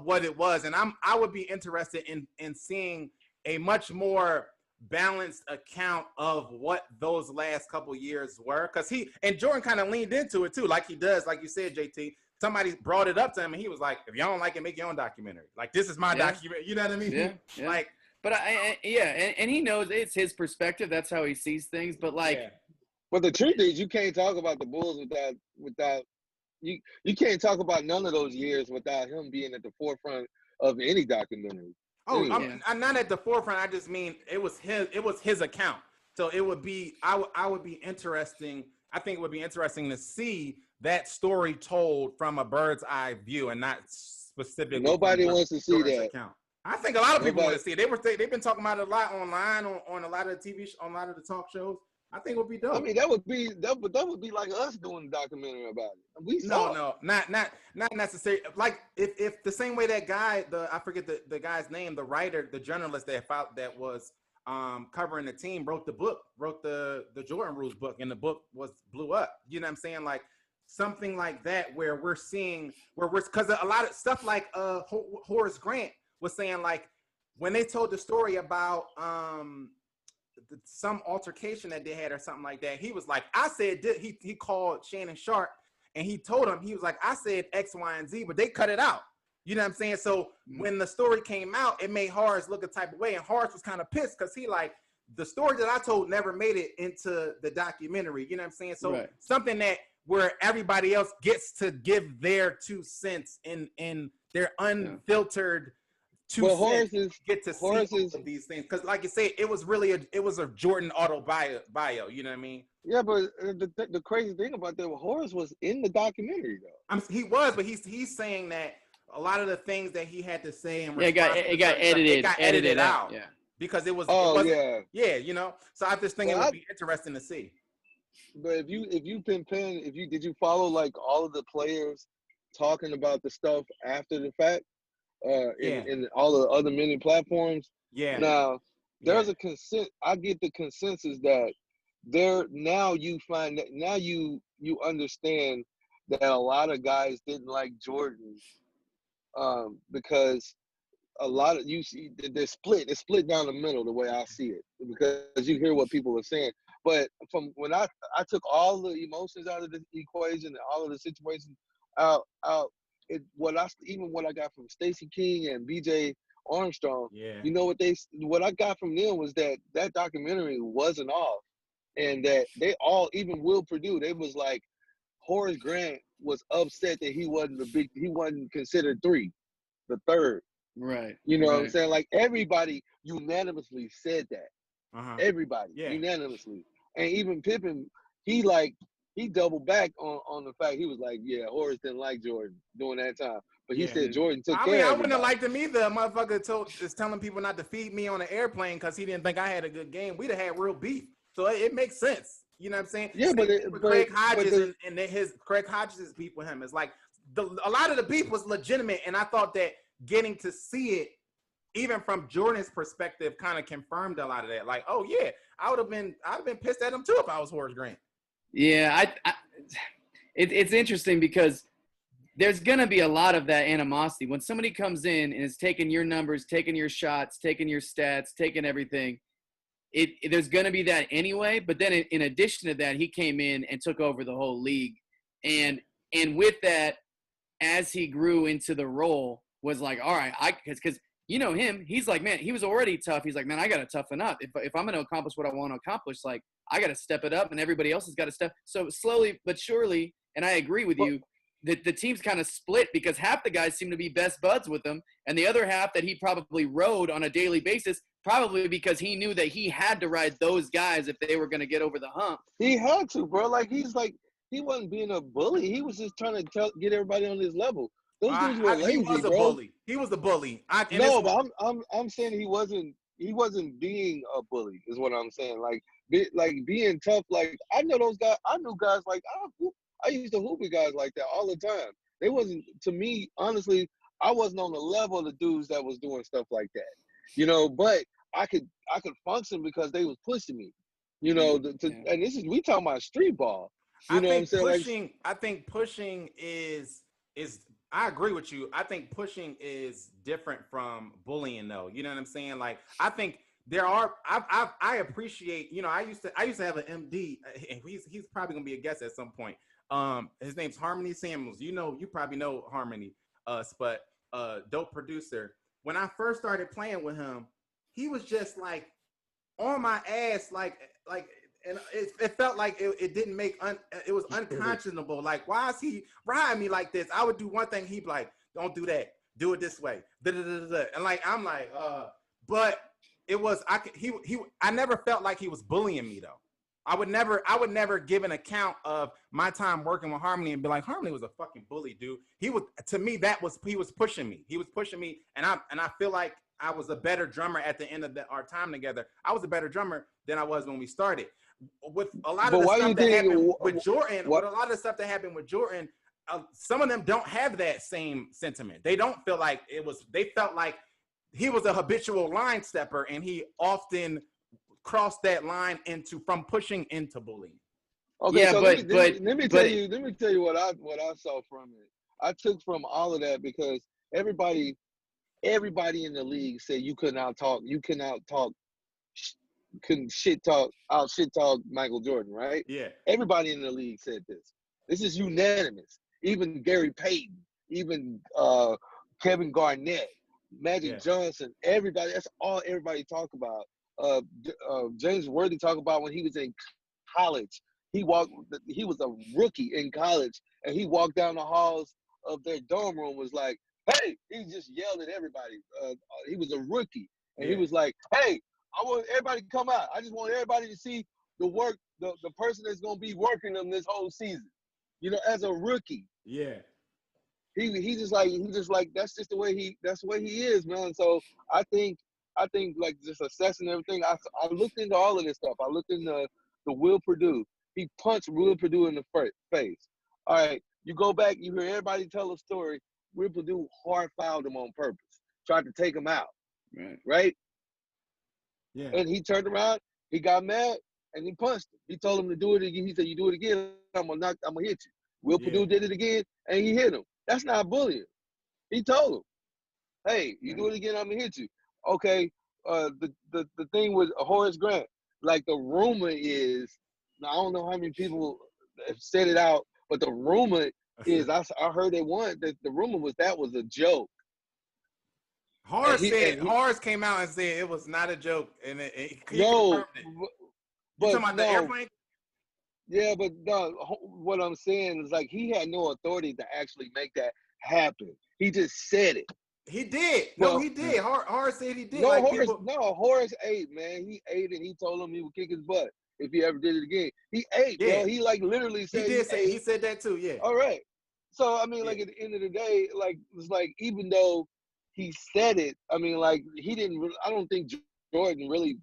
S1: what it was. And I would be interested in seeing a much more balanced account of what those last couple years were. Because Jordan kind of leaned into it too, like he does, like you said, JT. Somebody brought it up to him, and he was like, "If y'all don't like it, make your own documentary. Like this is my documentary." You know what I mean?
S2: Yeah.
S1: Like,
S2: but and he knows it's his perspective. That's how he sees things. But
S3: but the truth is, you can't talk about the Bulls without you can't talk about none of those years without him being at the forefront of any documentary.
S1: Oh, I'm not at the forefront. I just mean it was his account. So it would be I would be interesting. I think it would be interesting to see that story told from a bird's eye view and not specifically.
S3: Nobody wants to see that.
S1: Account. I think a lot of people want to see it. They've been talking about it a lot online on a lot of the TV on a lot of the talk shows. I think it would be dope.
S3: I mean, that would be like us doing a documentary about it.
S1: Not necessarily. Like if the same way that guy, I forget the guy's name, the writer, the journalist that was covering the team wrote the Jordan Rules book, and the book blew up. You know what I'm saying? Like something like that where we're because a lot of stuff like Horace Grant was saying, like when they told the story about some altercation that they had or something like that, he was like, I said he called Shannon Sharp and he told him, he was like, I said X, Y, and Z, but they cut it out. You know what I'm saying? So when the story came out, it made Horace look a type of way, and Horace was kind of pissed because he like, the story that I told never made it into the documentary. You know what I'm saying? So something that where everybody else gets to give their 2 cents in their unfiltered 2 cents, get to see these things. Because like you say, it was a Jordan bio. You know what I mean?
S3: Yeah, but the crazy thing about that, Horace was in the documentary though.
S1: He was, but he's saying that a lot of the things that he had to say and
S2: it got edited out.
S1: Yeah, because it was. You know. So I just think it would be interesting to see.
S3: But if you did you follow like all of the players talking about the stuff after the fact? In all the other many platforms. Yeah. Now there's a consent. I get the consensus that now you find that now you understand that a lot of guys didn't like Jordan because a lot of you see they're split. It's split down the middle the way I see it because you hear what people are saying. But from when I took all the emotions out of the equation and all of the situations out. What I got from Stacey King and BJ Armstrong, you know what I got from them was that documentary wasn't off. and that they all, even Will Purdue, they was like, Horace Grant was upset that he wasn't considered the third.
S2: Right.
S3: You know
S2: right.
S3: what I'm saying? Like, everybody unanimously said that. Everybody unanimously. And even Pippen, he doubled back on the fact, he was like, yeah, Horace didn't like Jordan during that time. But he said Jordan took care of
S1: I wouldn't have liked him either. A motherfucker is telling people not to feed me on an airplane because he didn't think I had a good game. We'd have had real beef. So it makes sense. You know what I'm saying?
S3: Yeah,
S1: Craig Hodges and Craig Hodges' beef with him is like a lot of the beef was legitimate, and I thought that getting to see it, even from Jordan's perspective, kind of confirmed a lot of that. Like, oh yeah, I'd have been pissed at him too if I was Horace Grant.
S2: Yeah, it's interesting because there's gonna be a lot of that animosity when somebody comes in and is taking your numbers, taking your shots, taking your stats, taking everything. There's gonna be that anyway. But then in addition to that, he came in and took over the whole league, and with that, as he grew into the role, was like, all right, because you know him, he's like, man, he was already tough. He's like, man, I gotta toughen up. If I'm gonna accomplish what I want to accomplish, like I gotta step it up, and everybody else has got to step. So slowly but surely, and I agree with you. The team's kind of split because half the guys seem to be best buds with him, and the other half that he probably rode on a daily basis, probably because he knew that he had to ride those guys if they were going to get over the hump.
S3: He had to, bro. Like, he wasn't being a bully. He was just trying to get everybody on his level. Those dudes were lazy,
S1: he was a
S3: bro.
S1: bully. He was a bully.
S3: But I'm saying he wasn't being a bully, is what I'm saying. Like being tough. Like, I know those guys. I knew guys like I used to hoop with guys like that all the time. They wasn't, to me, honestly, I wasn't on the level of the dudes that was doing stuff like that. You know, but I could function because they was pushing me. You know, and we talking about street ball. You know what I'm saying?
S1: I think pushing is I agree with you. I think pushing is different from bullying, though. You know what I'm saying? Like, I think there are. I appreciate. You know, I used to have an MD, and he's probably gonna be a guest at some point. His name's Harmony Samuels. You probably know Harmony, but dope producer. When I first started playing with him, he was just like on my ass, like, and it felt like it didn't make it was unconscionable. Like, why is he riding me like this? I would do one thing, he'd be like, don't do that, do it this way, and like, I'm like, but it was I never felt like he was bullying me though. I would never give an account of my time working with Harmony and be like, Harmony was a fucking bully, dude. He was, to me, he was pushing me. He was pushing me, and I feel like I was a better drummer at the end of our time together. I was a better drummer than I was when we started. With a lot of the stuff that happened with Jordan, with a lot of the stuff that happened with Jordan, some of them don't have that same sentiment. They don't feel like they felt like he was a habitual line stepper, and he often crossed that line from pushing into bullying.
S3: Okay, yeah, so let me tell you what I saw from it. I took from all of that because everybody in the league said you couldn't shit talk Michael Jordan, right?
S1: Yeah.
S3: Everybody in the league said this. This is unanimous. Even Gary Payton, even Kevin Garnett, Magic Johnson, everybody. That's all everybody talk about. James Worthy talked about when he was in college. He was a rookie in college, and he walked down the halls of their dorm room, was like, hey, he just yelled at everybody. He was a rookie, and he was like, hey, I want everybody to come out. I just want everybody to see the work, the person that's going to be working them this whole season, you know, as a rookie.
S1: Yeah.
S3: He just like that's the way he is, man. So I think like just assessing everything. I looked into all of this stuff. I looked into the Will Purdue. He punched Will Purdue in the face. All right, you go back, you hear everybody tell a story. Will Purdue hard fouled him on purpose, tried to take him out. Right?
S1: Yeah.
S3: And he turned around, he got mad, and he punched him. He told him to do it again. He said, "You do it again, I'm gonna hit you." Will Purdue did it again, and he hit him. That's not bullying. He told him, "Hey, you do it again, I'm gonna hit you." Okay. The thing with Horace Grant, like the rumor is, now I don't know how many people have said it out, but the rumor is, I heard that the rumor was that was a joke.
S1: Horace came out and said it was not a joke, and he
S3: confirmed it. But
S1: talking about the airplane?
S3: Yeah, but no, what I'm saying is like he had no authority to actually make that happen. He just said it.
S1: He did. No, he did. Horace said he did.
S3: No,
S1: like
S3: Horace ate, man. He ate and he told him he would kick his butt if he ever did it again. He ate, bro. He like literally said
S1: he said that too, yeah.
S3: All right. So I mean, like at the end of the day, like it's like even though he said it, I mean, like he didn't. I don't think Jordan really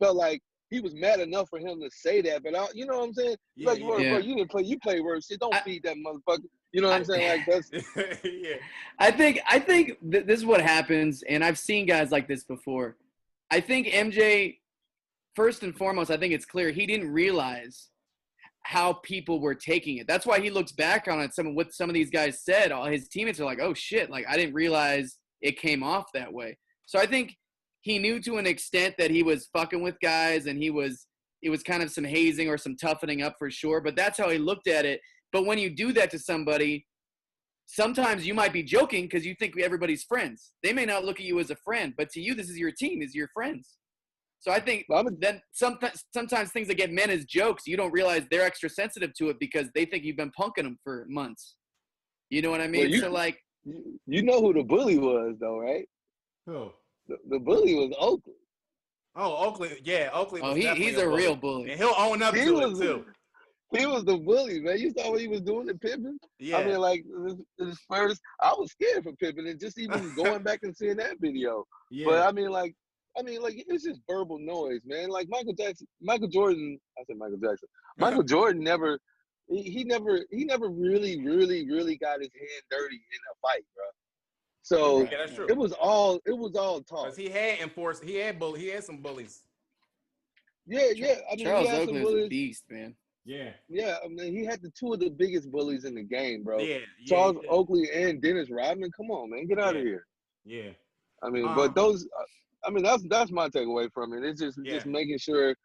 S3: felt like he was mad enough for him to say that. But you know what I'm saying?
S1: Yeah,
S3: like, bro, you didn't play. You play worse shit. Don't feed that motherfucker. You know what I'm saying? Like that's.
S2: Yeah. I think this is what happens, and I've seen guys like this before. I think MJ, first and foremost, I think it's clear he didn't realize how people were taking it. That's why he looks back on it. What some of these guys said, all his teammates are like, "Oh shit! Like I didn't realize it came off that way." So I think he knew to an extent that he was fucking with guys, and it was kind of some hazing or some toughening up for sure. But that's how he looked at it. But when you do that to somebody, sometimes you might be joking because you think everybody's friends. They may not look at you as a friend, but to you, this is your team, is your friends. So I think then sometimes things that get meant as jokes, you don't realize they're extra sensitive to it because they think you've been punking them for months. You know what I mean?
S3: Well, you know who the bully was, though, right?
S1: Who?
S3: The bully was Oakley.
S1: Oh, Oakley. Yeah, Oakley.
S2: Oh, he's a real bully.
S1: And he'll own up to it, too.
S3: He was the bully, man. You saw what he was doing to Pippen?
S1: Yeah.
S3: I mean, like, this first, I was scared for Pippen, and just even going back and seeing that video. Yeah. But, I mean, like, it's just verbal noise, man. Like, Michael Jackson. Michael Jordan never, he never really, really, really got his hand dirty in a fight, bro. So
S1: yeah, that's true.
S3: it was all talk.
S1: Because he had some bullies.
S3: Yeah. I mean,
S2: Charles Oakley was a beast, man.
S1: Yeah.
S3: Yeah, I mean, he had the two of the biggest bullies in the game, bro.
S1: Yeah.
S3: Charles Oakley and Dennis Rodman. Come on, man, get out of here.
S1: Yeah.
S3: I mean, but those, I mean, that's my takeaway from it. It's just making sure,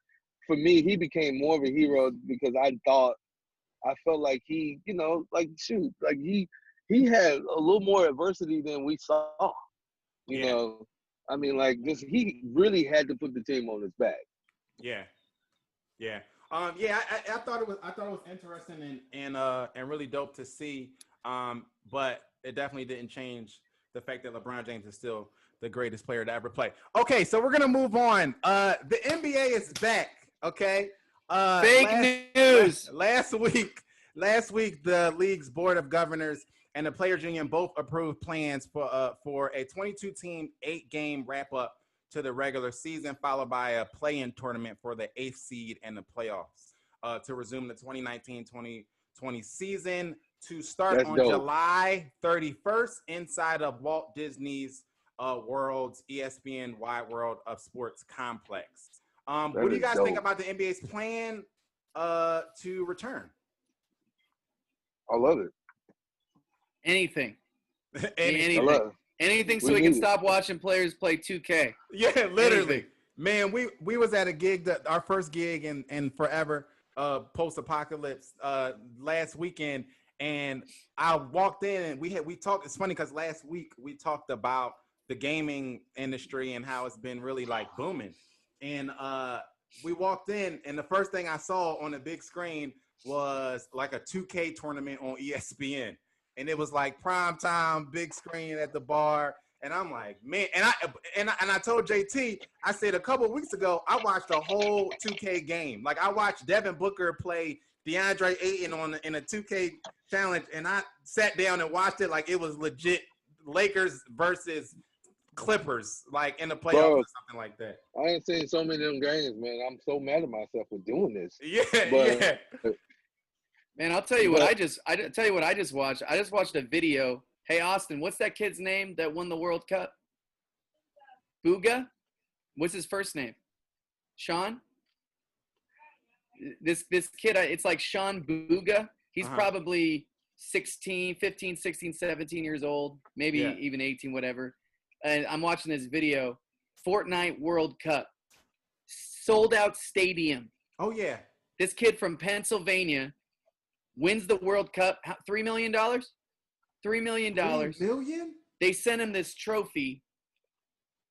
S3: for me, he became more of a hero because I felt like he, you know, like shoot, like he had a little more adversity than we saw. You know, I mean, like just he really had to put the team on his back.
S1: Yeah. Yeah. I thought it was interesting and really dope to see. But it definitely didn't change the fact that LeBron James is still the greatest player to ever play. Okay, so we're gonna move on. The NBA is back. Okay.
S2: Fake news.
S1: Last week, the league's board of governors and the players union both approved plans for a 22-team, 8-game wrap-up to the regular season, followed by a play-in tournament for the 8th seed and the playoffs to resume the 2019-2020 season to start on July 31st inside of Walt Disney's World's ESPN Wide World of Sports complex. What do you guys think about the NBA's plan to return?
S3: I love it.
S2: Anything.
S3: I love it.
S2: Anything so we can stop watching players play 2K.
S1: Yeah, literally. Anything. Man, we was at a gig, our first gig in forever, post-apocalypse, last weekend, and I walked in and we talked. It's funny because last week we talked about the gaming industry and how it's been really like booming. And we walked in and the first thing I saw on the big screen was like a 2K tournament on ESPN. And it was like prime time, big screen at the bar. And I'm like, man, and I told JT, I said a couple of weeks ago, I watched a whole 2K game. Like I watched Devin Booker play DeAndre Ayton in a 2K challenge, and I sat down and watched it like it was legit Lakers versus Clippers, like in the playoffs or something like that.
S3: I ain't seen so many of them games, man. I'm so mad at myself for doing this.
S1: Yeah.
S2: Man, I'll tell you what I just watched. I just watched a video. Hey, Austin, what's that kid's name that won the World Cup? Booga? What's his first name? Sean? This kid, it's like Sean Booga. He's probably 15, 16, 17 years old, maybe even 18, whatever. And I'm watching this video. Fortnite World Cup. Sold out stadium.
S1: Oh, yeah.
S2: This kid from Pennsylvania wins the World Cup. $3 million? $3 million.
S1: $3 million?
S2: They sent him this trophy.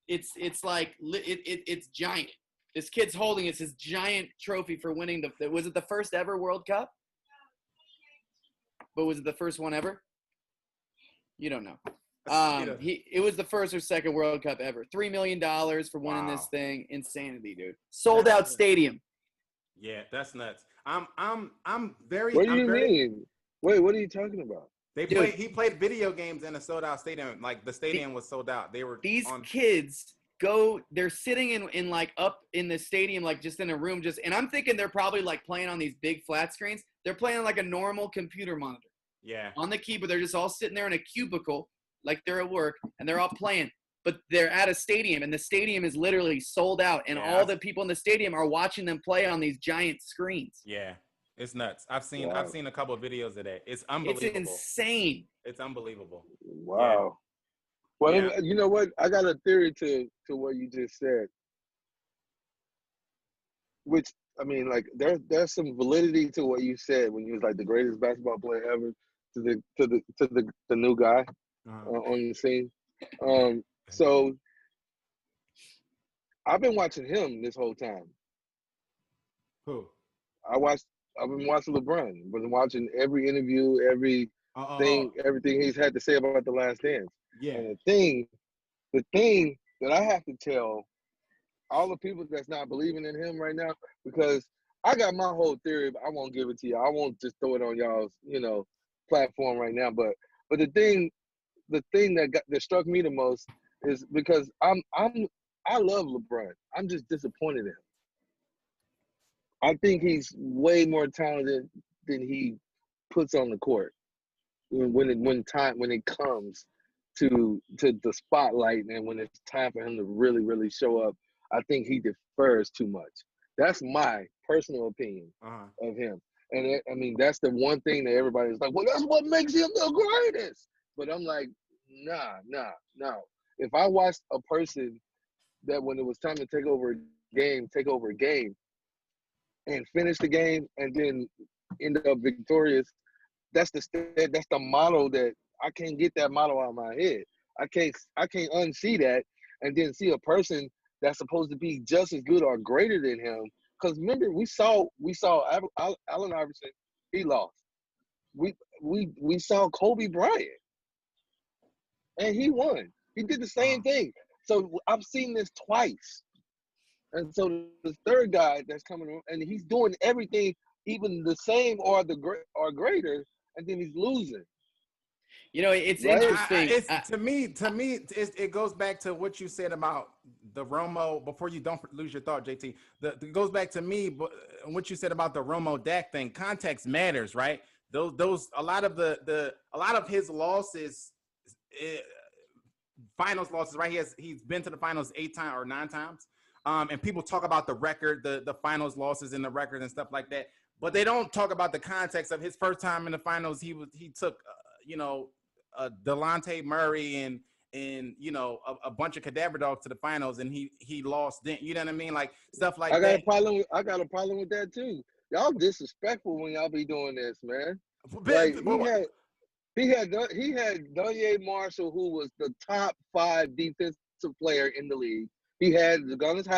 S2: It's like it's giant. This kid's holding it's his giant trophy for winning was it the first ever World Cup? But was it the first one ever? You don't know. It was the first or second World Cup ever. $3 million for winning this thing. Insanity, dude. Sold out stadium.
S1: Yeah, that's nuts. I'm very.
S3: What do you mean? Wait, what are you talking about?
S1: He played video games in a sold out stadium. Like the stadium was sold out. These
S2: kids they're sitting in like up in the stadium, like just in a room, and I'm thinking they're probably like playing on these big flat screens. They're playing like a normal computer monitor.
S1: Yeah.
S2: On the keyboard, they're just all sitting there in a cubicle, like they're at work, and they're all playing. But they're at a stadium, and the stadium is literally sold out, and all the people in the stadium are watching them play on these giant screens.
S1: Yeah, it's nuts. I've seen a couple of videos of that. It's unbelievable.
S2: It's insane.
S1: It's unbelievable.
S3: Wow. Well, you know what? I got a theory to what you just said. Which I mean, like there's some validity to what you said when you was like the greatest basketball player ever to the new guy on the scene. So I've been watching him this whole time.
S1: Who?
S3: I've been watching LeBron. Been watching every interview, everything he's had to say about The Last Dance.
S1: Yeah.
S3: And the thing that I have to tell all the people that's not believing in him right now, because I got my whole theory, but I won't give it to you. I won't just throw it on y'all's, platform right now. But the thing that struck me the most is because I love LeBron. I'm just disappointed in him. I think he's way more talented than he puts on the court when it comes to the spotlight, and when it's time for him to really, really show up. I think he defers too much. That's my personal opinion of him. And that's the one thing that everybody's like, well, that's what makes him the greatest. But I'm like, nah. If I watched a person that when it was time to take over a game and finish the game and then end up victorious, that's the model that I can't get that model out of my head. I can't unsee that and then see a person that's supposed to be just as good or greater than him. Because remember, we saw Allen Iverson, he lost. We saw Kobe Bryant, and he won. He did the same thing. So I've seen this twice. And so the third guy that's coming, and he's doing everything even the same or greater, and then he's losing.
S2: It's interesting.
S1: To me, it goes back to what you said about the Romo. Before you don't lose your thought, JT. It goes back to me, but what you said about the Romo Dak thing. Context matters, right? Those a lot of his losses, finals losses, right? He's been to the finals 8 times or 9 times. And people talk about the record, the finals losses in the record and stuff like that, but they don't talk about the context of his first time in the finals. He took, Delonte Murray and a bunch of cadaver dogs to the finals, and he lost. Then you know what I mean, like stuff like that.
S3: I got a problem with that too. Y'all disrespectful when y'all be doing this, man. He had Danye Marshall, who was the top 5 defensive player in the league. He had Legonis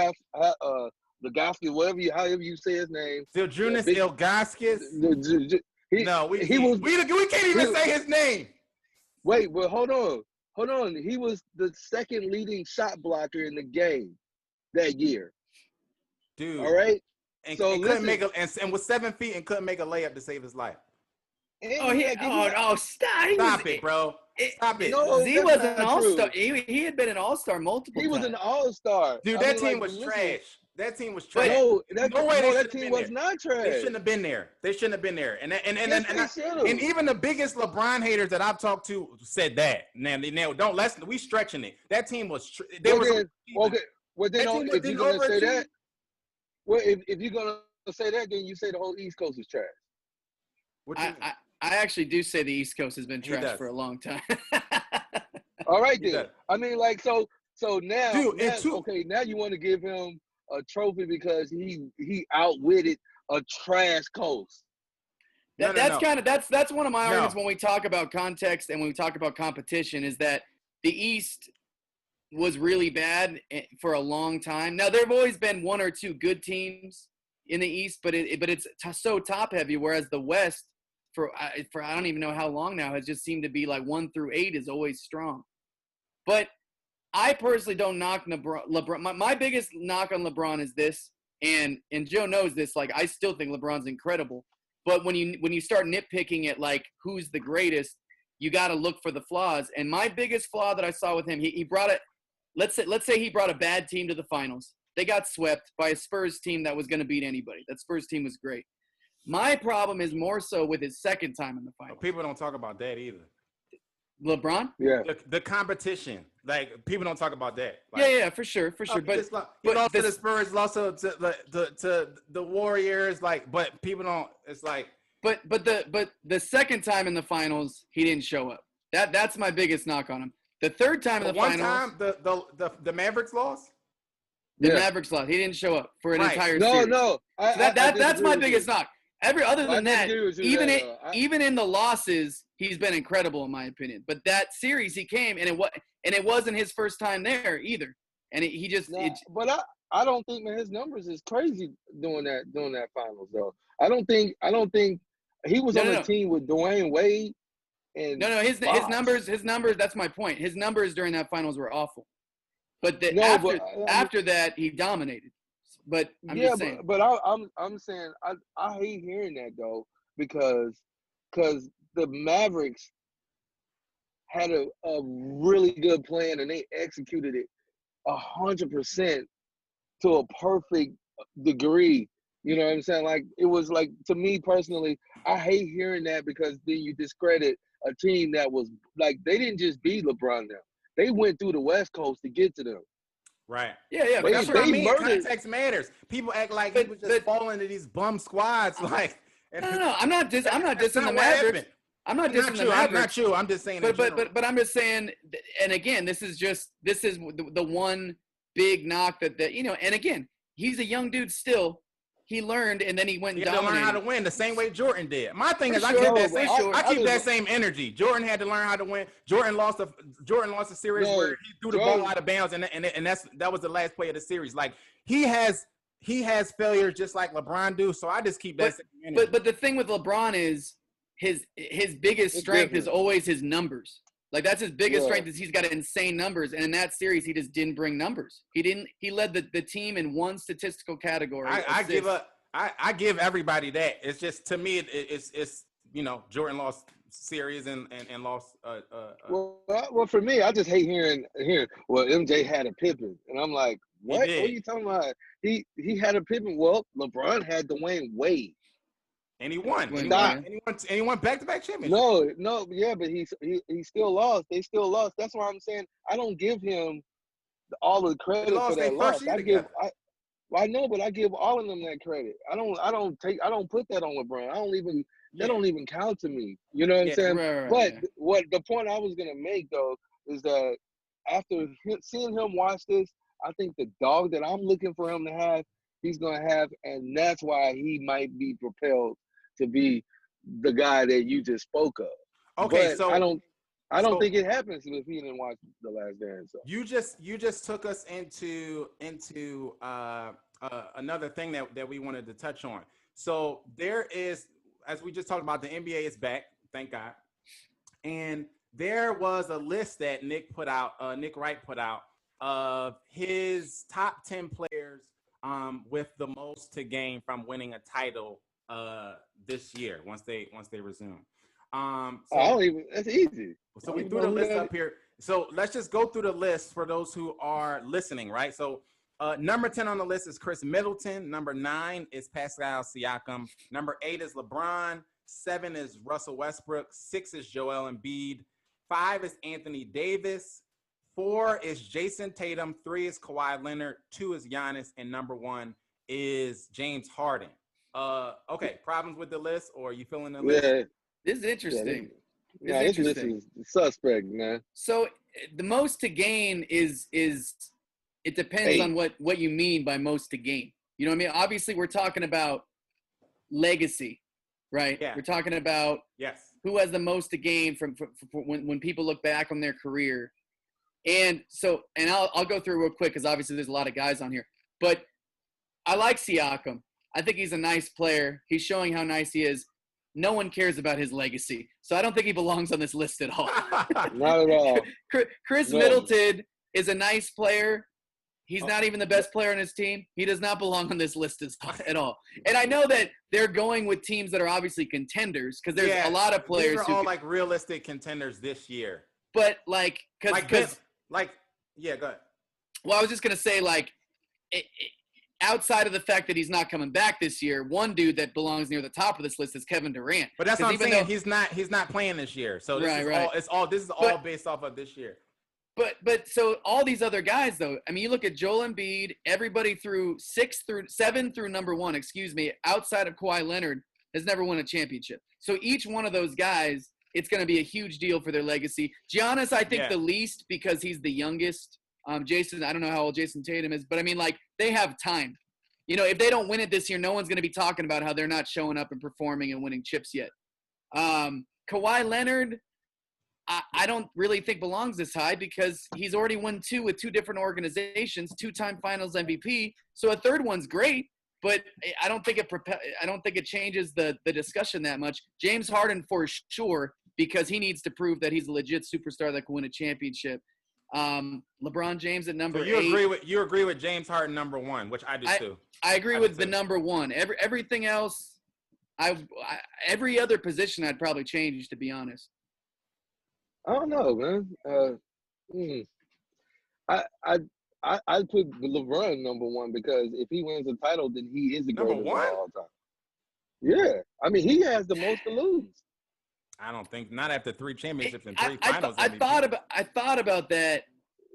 S3: Ilgauskas, however you say his name.
S1: Zydrunas Ilgauskas? We can't even say his name.
S3: Wait, well, hold on. He was the second leading shot blocker in the game that year.
S1: Dude.
S3: All right?
S1: And couldn't make and was 7 feet and couldn't make a layup to save his life.
S2: Stop.
S1: Stop it, bro. Stop it.
S2: No, he was an all-star. He had been an all-star multiple times.
S3: He was an all-star.
S1: Dude, that team was trash. That team was trash.
S3: That team was not trash.
S1: They shouldn't have been there. And even the biggest LeBron haters that I've talked to said that. Now we stretching it. That team was. If you're gonna say that, if you're gonna say that, then you say the whole East Coast is trash.
S2: I actually do say the East Coast has been trash for a long time.
S3: All right, then. I mean, like, so now, now you want to give him a trophy because he outwitted a trash coast.
S2: That's one of my arguments when we talk about context and when we talk about competition is that the East was really bad for a long time. Now, there have always been one or two good teams in the East, but it's so top heavy. Whereas the West, for I don't even know how long now, has just seemed to be like 1 through 8 is always strong. But I personally don't knock LeBron. My biggest knock on LeBron is this, and Joe knows this. Like, I still think LeBron's incredible. But when you start nitpicking at like who's the greatest, you got to look for the flaws. And my biggest flaw that I saw with him, he brought it. Let's say he brought a bad team to the finals. They got swept by a Spurs team that was going to beat anybody. That Spurs team was great. My problem is more so with his second time in the finals.
S1: People don't talk about that either.
S2: LeBron?
S3: Yeah.
S1: The competition. Like, people don't talk about that. Like,
S2: yeah, for sure. But
S1: he lost to the Spurs, lost to the Warriors. Like, but people don't. It's like.
S2: But the second time in the finals, he didn't show up. That's my biggest knock on him. The third time in the finals.
S1: One time the Mavericks lost.
S2: The Mavericks lost. He didn't show up for an entire
S3: series.
S2: No. That's my biggest knock. Other than that, even in the losses, he's been incredible in my opinion. But that series he came and it wasn't his first time there either. And he just.
S3: But I don't think, man, his numbers is crazy doing that finals though. I don't think he was on a team with Dwayne Wade. And
S2: his numbers. That's my point. His numbers during that finals were awful. But after that, he dominated. But I'm just saying.
S3: But I'm saying I hate hearing that though because the Mavericks had a really good plan and they executed it 100% to a perfect degree. You know what I'm saying? Like, it was like, to me personally, I hate hearing that because then you discredit a team that was like, they didn't just beat LeBron now. They went through the West Coast to get to them.
S1: Right.
S2: Yeah.
S1: But that's what I mean. Context matters. People act like he was just falling into these bum squads. Like,
S2: no. I'm not dissing the Mavericks. I'm not dissing the Mavericks.
S1: I'm not you. I'm just saying.
S2: But I'm just saying. And again, this is the one big knock that And again, he's a young dude still. He learned, and then he went and dominated.
S1: He had to learn how to win the same way Jordan did. My thing is, I keep that same energy. Jordan had to learn how to win. Jordan lost a series where he threw the ball out of bounds, and that was the last play of the series. Like, he has failures just like LeBron do. So I just keep that same energy.
S2: But the thing with LeBron is his biggest strength is always his numbers. Like, that's his biggest strength is he's got insane numbers. And in that series, he just didn't bring numbers. He led the team in one statistical catery.
S3: I
S1: give everybody that. It's just, to me, it's Jordan lost series and lost.
S3: Well, for me, I just hate hearing. Well, MJ had a Pippen, and I'm like, what? What are you talking about? He had a Pippen. Well, LeBron had Dwayne Wade.
S1: And he won. And he won back-to-back championships.
S3: No, yeah, but he still lost. They still lost. That's why I'm saying I don't give him all the credit for that loss. I know, but I give all of them that credit. I don't put that on LeBron. That don't even count to me. You know what I'm saying? Right. What the point I was gonna make though is that after seeing him watch this, I think the dog that I'm looking for him to have, he's gonna have, and that's why he might be propelled to be the guy that you just spoke of.
S1: Okay,
S3: but
S1: so
S3: I don't think it happens if he didn't watch The Last Dance. So.
S1: You just took us into another thing that we wanted to touch on. So there is, as we just talked about, the NBA is back, thank God, and there was a list that Nick Wright put out of his top 10 players with the most to gain from winning a title this year once they resume.
S3: That's easy.
S1: So we threw the list up here. So let's just go through the list for those who are listening, right? So number 10 on the list is Chris Middleton. Number 9 is Pascal Siakam. Number 8 is LeBron. 7 is Russell Westbrook. 6 is Joel Embiid. 5 is Anthony Davis. 4 is Jason Tatum. 3 is Kawhi Leonard. 2 is Giannis. And number 1 is James Harden. Okay, problems with the list, or are you feeling the list?
S3: Yeah.
S2: This is interesting.
S3: This list is suspect, man.
S2: So the most to gain is it depends on what you mean by most to gain. You know what I mean? Obviously, we're talking about legacy, right?
S1: Yeah.
S2: We're talking about
S1: who
S2: has the most to gain from when people look back on their career. And I'll go through real quick because obviously there's a lot of guys on here. But I like Siakam. I think he's a nice player. He's showing how nice he is. No one cares about his legacy. So I don't think he belongs on this list at all.
S3: Not at all.
S2: Chris Middleton is a nice player. He's not even the best player on his team. He does not belong on this list at all. And I know that they're going with teams that are obviously contenders because there's a lot of players.
S1: These are all like realistic contenders this year.
S2: But go ahead. Well, I was just gonna say outside of the fact that he's not coming back this year, one dude that belongs near the top of this list is Kevin Durant.
S1: But that's what I'm saying. He's not playing this year. So this is all based off of this year.
S2: But so all these other guys though, I mean, you look at Joel Embiid, everybody through 7 through number 1, outside of Kawhi Leonard has never won a championship. So each one of those guys, it's going to be a huge deal for their legacy. Giannis, I think the least because he's the youngest. Jason, I don't know how old Jason Tatum is, but I mean, they have time. You know, if they don't win it this year, no one's going to be talking about how they're not showing up and performing and winning chips yet. Kawhi Leonard, I don't really think belongs this high because he's already won 2 with 2 different organizations, 2-time Finals MVP. So a third one's great, but I don't think it changes the discussion that much. James Harden for sure because he needs to prove that he's a legit superstar that can win a championship. LeBron James at number 8.
S1: You agree with James Harden number 1, which I do too.
S2: I agree with the number 1. Everything else, every other position I'd probably change, to be honest.
S3: I don't know, man. I'd put LeBron number 1 because if he wins the title, then he is the greatest of all time. Yeah, I mean he has the most to lose.
S1: I don't think not after 3 championships and 3 finals.
S2: I thought about that.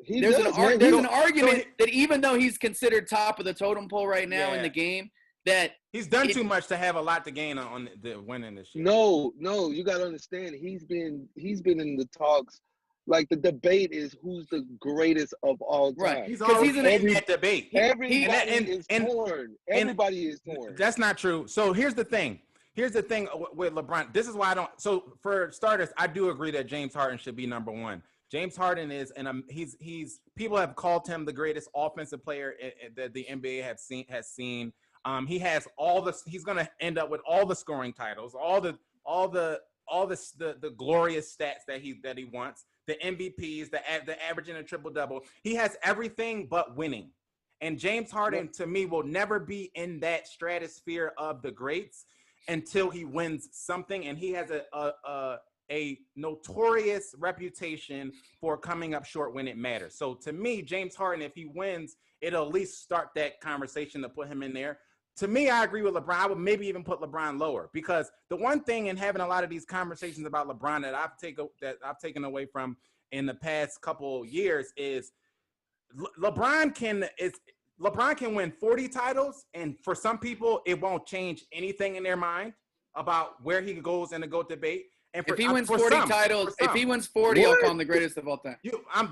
S2: There's an argument that even though he's considered top of the totem pole right now in the game, that
S1: he's done too much to have a lot to gain on the winning this year.
S3: No, you got to understand. He's been in the talks. Like the debate is who's the greatest of all time.
S2: Right.
S1: He's already in that debate.
S3: Everybody is torn. Everybody is torn.
S1: That's not true. So here's the thing. Here's the thing with LeBron. This is why I don't. So for starters, I do agree that James Harden should be number 1. James Harden is, and he's people have called him the greatest offensive player that the NBA has seen. He has he's going to end up with all the scoring titles, all the glorious stats that he wants, the MVPs, the average and a triple double. He has everything but winning. And James Harden to me will never be in that stratosphere of the greats until he wins something, and he has a notorious reputation for coming up short when it matters. So to me, James Harden, if he wins, it'll at least start that conversation to put him in there. To me, I agree with LeBron. I would maybe even put LeBron lower because the one thing in having a lot of these conversations about LeBron that I've taken away from in the past couple years is LeBron can win 40 titles, and for some people, it won't change anything in their mind about where he goes in the GOAT debate. And
S2: if he wins 40 titles, if he wins 40, I'll call him the greatest of all time.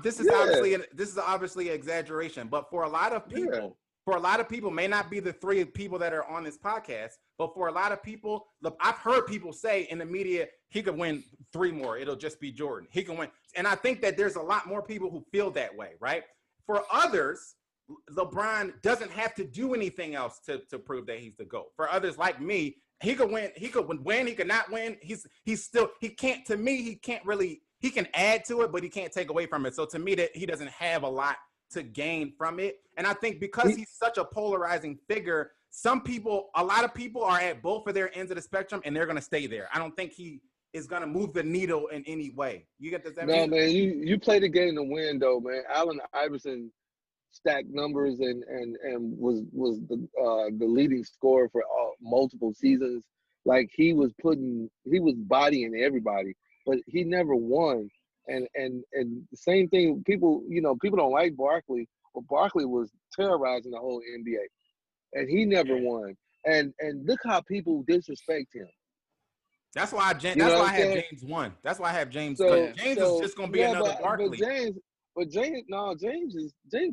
S1: This is obviously an exaggeration, but for a lot of people, may not be the 3 people that are on this podcast, but for a lot of people, look, I've heard people say in the media he could win 3 more. It'll just be Jordan. He can win, and I think that there's a lot more people who feel that way, right? For others, LeBron doesn't have to do anything else to prove that he's the GOAT. For others like me, he could win, he could not win. He can add to it, but he can't take away from it. So to me, that he doesn't have a lot to gain from it. And I think because he's such a polarizing figure, a lot of people are at both of their ends of the spectrum and they're going to stay there. I don't think he is going to move the needle in any way. You get this?
S3: No, man, you play the game to win though, man. Allen Iverson stacked numbers and was the leading scorer for multiple seasons. Like he was bodying everybody, but he never won. And the same thing, people don't like Barkley, but Barkley was terrorizing the whole NBA, and he never won. And look how people disrespect him.
S1: That's why I have James 1. That's why I have James. James is just gonna be another Barkley.
S3: James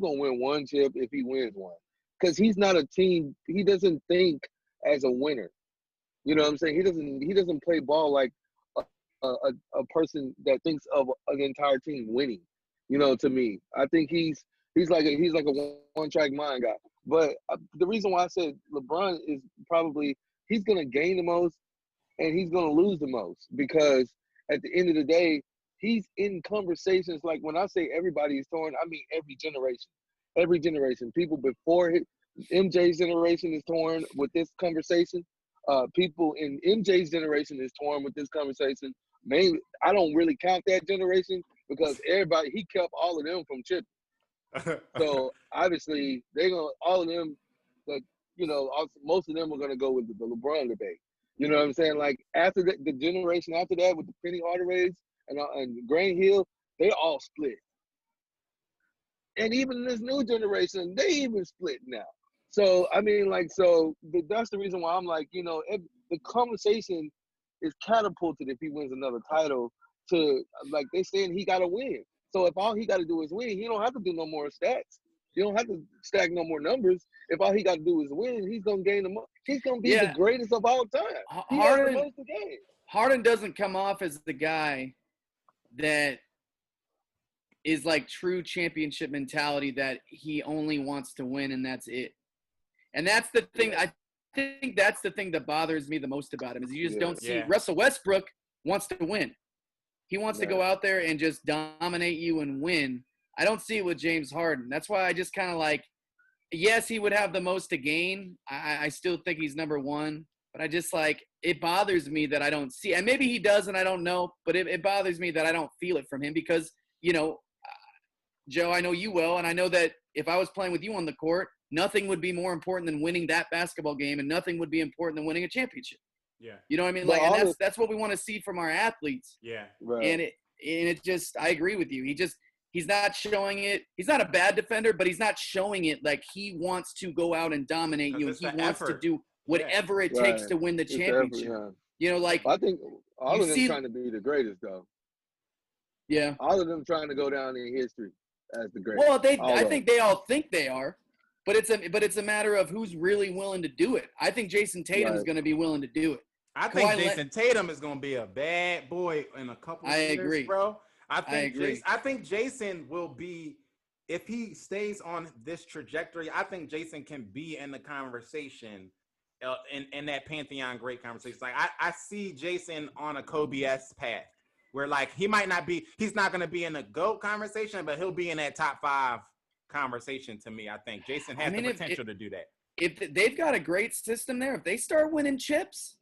S3: gonna win 1 chip if he wins 1, because he's not a team. He doesn't think as a winner. You know what I'm saying? He doesn't play ball like a person that thinks of an entire team winning. To me, I think he's like a one-track mind guy. But the reason why I said LeBron is probably he's gonna gain the most and he's gonna lose the most because at the end of the day, he's in conversations. Like when I say everybody is torn, I mean every generation. Every generation. People before MJ's generation is torn with this conversation. People in MJ's generation is torn with this conversation. Mainly, I don't really count that generation because he kept all of them from chipping. So obviously, all of them, most of them are gonna go with the LeBron debate. You know what I'm saying? Like after the generation after that with the Penny Hardaway's and Grant Hill, they all split. And even this new generation, they even split now. So I mean, that's the reason why I'm like, the conversation is catapulted if he wins another title to like they saying he got to win. So if all he got to do is win, he don't have to do no more stats. You don't have to stack no more numbers. If all he got to do is win, he's gonna gain the most. He's gonna be the greatest of all time. He has the most to gain.
S2: Harden doesn't come off as the guy that is like true championship mentality that he only wants to win and that's it. And that's the thing. I think that's the thing that bothers me the most about him is you just don't see Russell Westbrook wants to win. He wants to go out there and just dominate you and win. I don't see it with James Harden. That's why I just kind of like, yes, he would have the most to gain. I still think he's number one, but I just like, it bothers me that I don't see, and maybe he does and I don't know, but it bothers me that I don't feel it from him because, Joe, I know you will, and I know that if I was playing with you on the court, nothing would be more important than winning that basketball game, and nothing would be important than winning a championship.
S1: Yeah.
S2: You know what I mean? Like, and that's what we want to see from our athletes.
S1: Yeah.
S3: Right.
S2: And it just, I agree with you. He's not showing it. He's not a bad defender, but he's not showing it like he wants to go out and dominate you. He wants to do whatever it takes to win the championship.
S3: I think all of them trying to be the greatest, though.
S2: Yeah.
S3: All of them trying to go down in history as the greatest.
S2: Well, I think they all think they are, but it's a matter of who's really willing to do it. I think Jason Tatum is going to be willing to do it.
S1: I think Jason Tatum is going to be a bad boy in a couple of years,
S2: agree.
S1: bro. I
S2: agree.
S1: I think Jason will be, if he stays on this trajectory, I think Jason can be in the conversation, in that Pantheon great conversation. Like I see Jason on a Kobe-esque path where like he's not going to be in the GOAT conversation, but he'll be in that top 5 conversation to me. I think Jason has the potential to do that.
S2: If they've got a great system there, if they start winning chips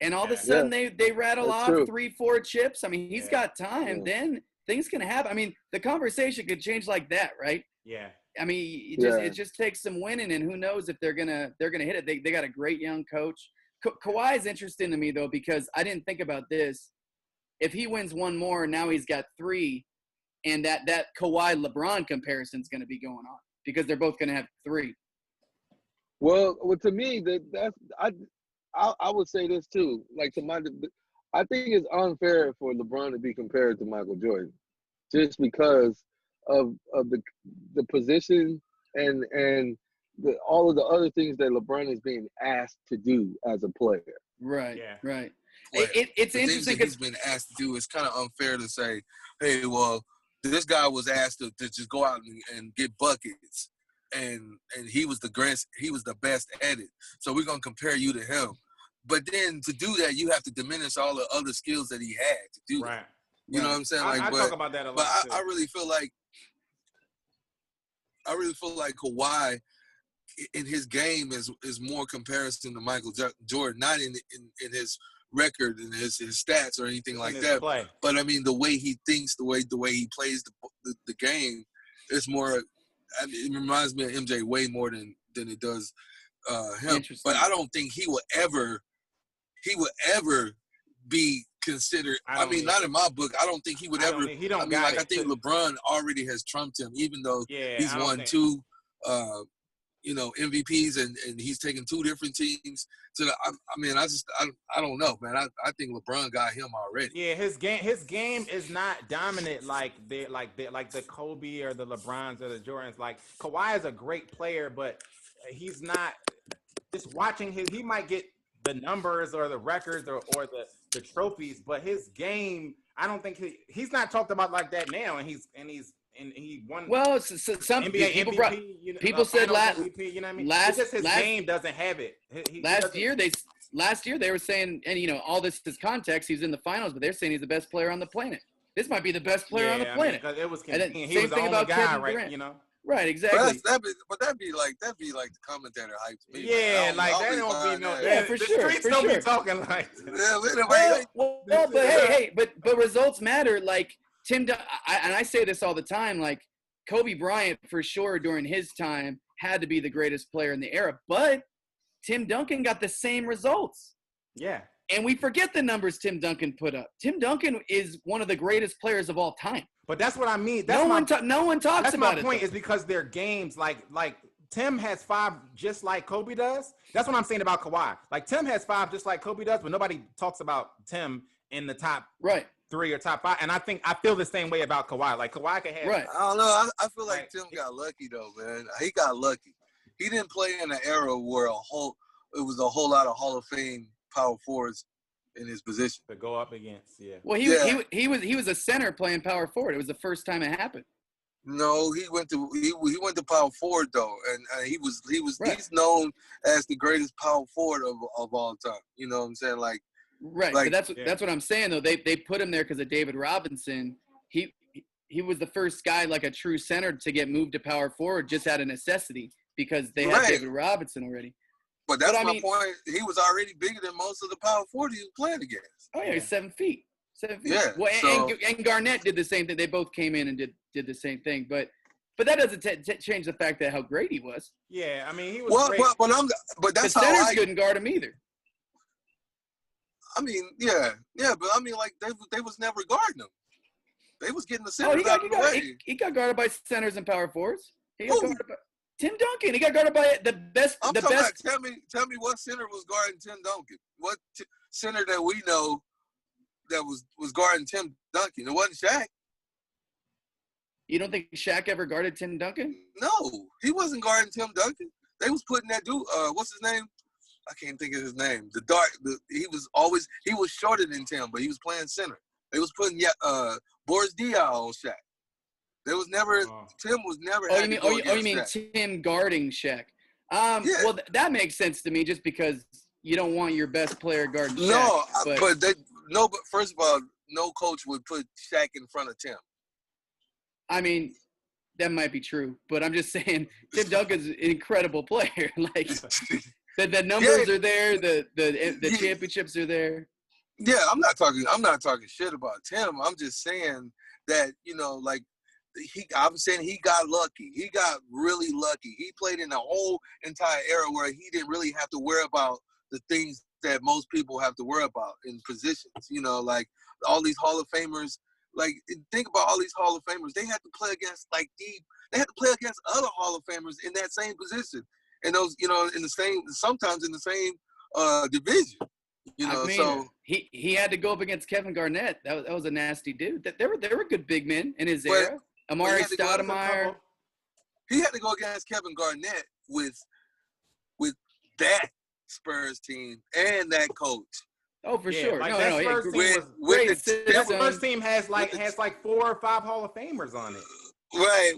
S2: and all of a sudden they rattle off 3-4 chips, I mean, he's got time, then things can happen. I mean, the conversation could change like that, right?
S1: Yeah.
S2: I mean, it just takes some winning, and who knows if they're gonna hit it. They got a great young coach. Kawhi is interesting to me though because I didn't think about this. If he wins one more, now he's got 3, and that Kawhi LeBron comparison is going to be going on because they're both going to have 3.
S3: Well, to me, I would say this too. Like I think it's unfair for LeBron to be compared to Michael Jordan, just because of the position and all of the other things that LeBron is being asked to do as a player.
S2: Right.
S1: Yeah.
S2: Right.
S4: It's
S2: interesting
S4: things that he's been asked to do. It's kind of unfair to say, hey, well, this guy was asked to just go out and get buckets, and he was the best at it. So we're gonna compare you to him. But then to do that, you have to diminish all the other skills that he had to do that. You know what I'm saying?
S1: I talk about that a lot.
S4: But I really feel like Kawhi in his game is more comparison to Michael Jordan, not in his record and his stats or anything like that.
S1: Play.
S4: But I mean, the way he thinks, the way he plays the game, is more. I mean, it reminds me of MJ way more than it does him. But I don't think he will ever be considered. I mean, not in my book. I don't think he would ever. I think LeBron already has trumped him, even though he's won 2. MVPs and he's taken 2 different teams. So I don't know, man. I think LeBron got him already.
S1: Yeah, his game is not dominant like the Kobe or the LeBrons or the Jordans. Like Kawhi is a great player, but he's not. Just watching he might get the numbers or the records or the trophies, but his game, I don't think he's not talked about like that now, and he's and he won.
S2: Well, some
S1: NBA
S2: people
S1: MVP,
S2: people said
S1: MVP, you know what I mean? It's just his game doesn't have it.
S2: Last year they were saying, and all this is context. He's in the finals, but they're saying he's the best player on the planet. This might be the best player on the planet.
S1: I mean, it was
S2: and then,
S1: he
S2: same
S1: was the
S2: thing
S1: only
S2: about
S1: guy,
S2: Kevin
S1: right?
S2: Durant.
S1: You know.
S2: Right, exactly.
S4: But that'd be like the commentator hype to me.
S1: Yeah, like that don't be no.
S2: Yeah, for
S1: the
S2: sure.
S1: streets don't be talking like
S2: that. But results matter. Like I say this all the time. Like Kobe Bryant, for sure, during his time, had to be the greatest player in the era. But Tim Duncan got the same results.
S1: Yeah.
S2: And we forget the numbers Tim Duncan put up. Tim Duncan is one of the greatest players of all time.
S1: But that's what I mean.
S2: No one talks about it.
S1: That's my point. Is because their games, like Tim has 5 just like Kobe does. That's what I'm saying about Kawhi. Like Tim has 5 just like Kobe does, but nobody talks about Tim in the top 3 or top 5. And I feel the same way about Kawhi. Like Kawhi can have.
S4: Right. I don't know. I feel like Tim got lucky though, man. He got lucky. He didn't play in an era where it was a whole lot of Hall of Fame power forwards in his position
S1: to go up against. Yeah.
S2: Well, he was a center playing power forward. It was the first time it happened.
S4: No, he went to power forward though, and he's known as the greatest power forward of all time. You know what I'm saying? Like
S2: but that's what I'm saying though. They put him there because of David Robinson. He was the first guy, like a true center, to get moved to power forward just out of necessity because they had David Robinson already.
S4: But that's my point. He was already bigger than most of the power forward he was playing against.
S2: Oh yeah, he's 7 feet. 7 feet.
S4: Yeah.
S2: Well, and Garnett did the same thing. They both came in and did the same thing. But that doesn't change the fact that how great he was.
S1: Yeah, I mean he was great.
S4: But that's
S2: the centers couldn't guard him either.
S4: I mean, yeah, but I mean, like they was never guarding him. They was getting the centers out of the way.
S2: He got guarded by centers and power forwards. He got guarded by Tim Duncan. He got guarded by the best.
S4: I'm talking about, tell me what center was guarding Tim Duncan? What center that we know that was guarding Tim Duncan? It wasn't Shaq.
S2: You don't think Shaq ever guarded Tim Duncan?
S4: No, he wasn't guarding Tim Duncan. They was putting that dude. What's his name? I can't think of his name. He was shorter than Tim, but he was playing center. They was putting Boris Diaw on Shaq. There was never Tim was never.
S2: You mean
S4: Shaq.
S2: Tim guarding Shaq? Well, that makes sense to me, just because you don't want your best player guarding Shaq.
S4: But first of all, no coach would put Shaq in front of Tim.
S2: I mean, that might be true, but I'm just saying Tim Duncan's an incredible player. Like the numbers are there, the championships are there.
S4: Yeah, I'm not talking shit about Tim. I'm just saying that, like I'm saying he got lucky. He got really lucky. He played in a whole entire era where he didn't really have to worry about the things that most people have to worry about in positions. Like all these Hall of Famers. Like, think about all these Hall of Famers. They had to play against they had to play against other Hall of Famers in that same position, and those sometimes in the same division. So
S2: he had to go up against Kevin Garnett. That was a nasty dude. There were good big men in his era. Amari Stoudemire.
S4: He had to go against Kevin Garnett with that Spurs team and that coach.
S2: Oh, for sure.
S1: Like that Spurs team was
S2: great.
S1: That Spurs team has 4 or 5 Hall of Famers on it.
S4: Right.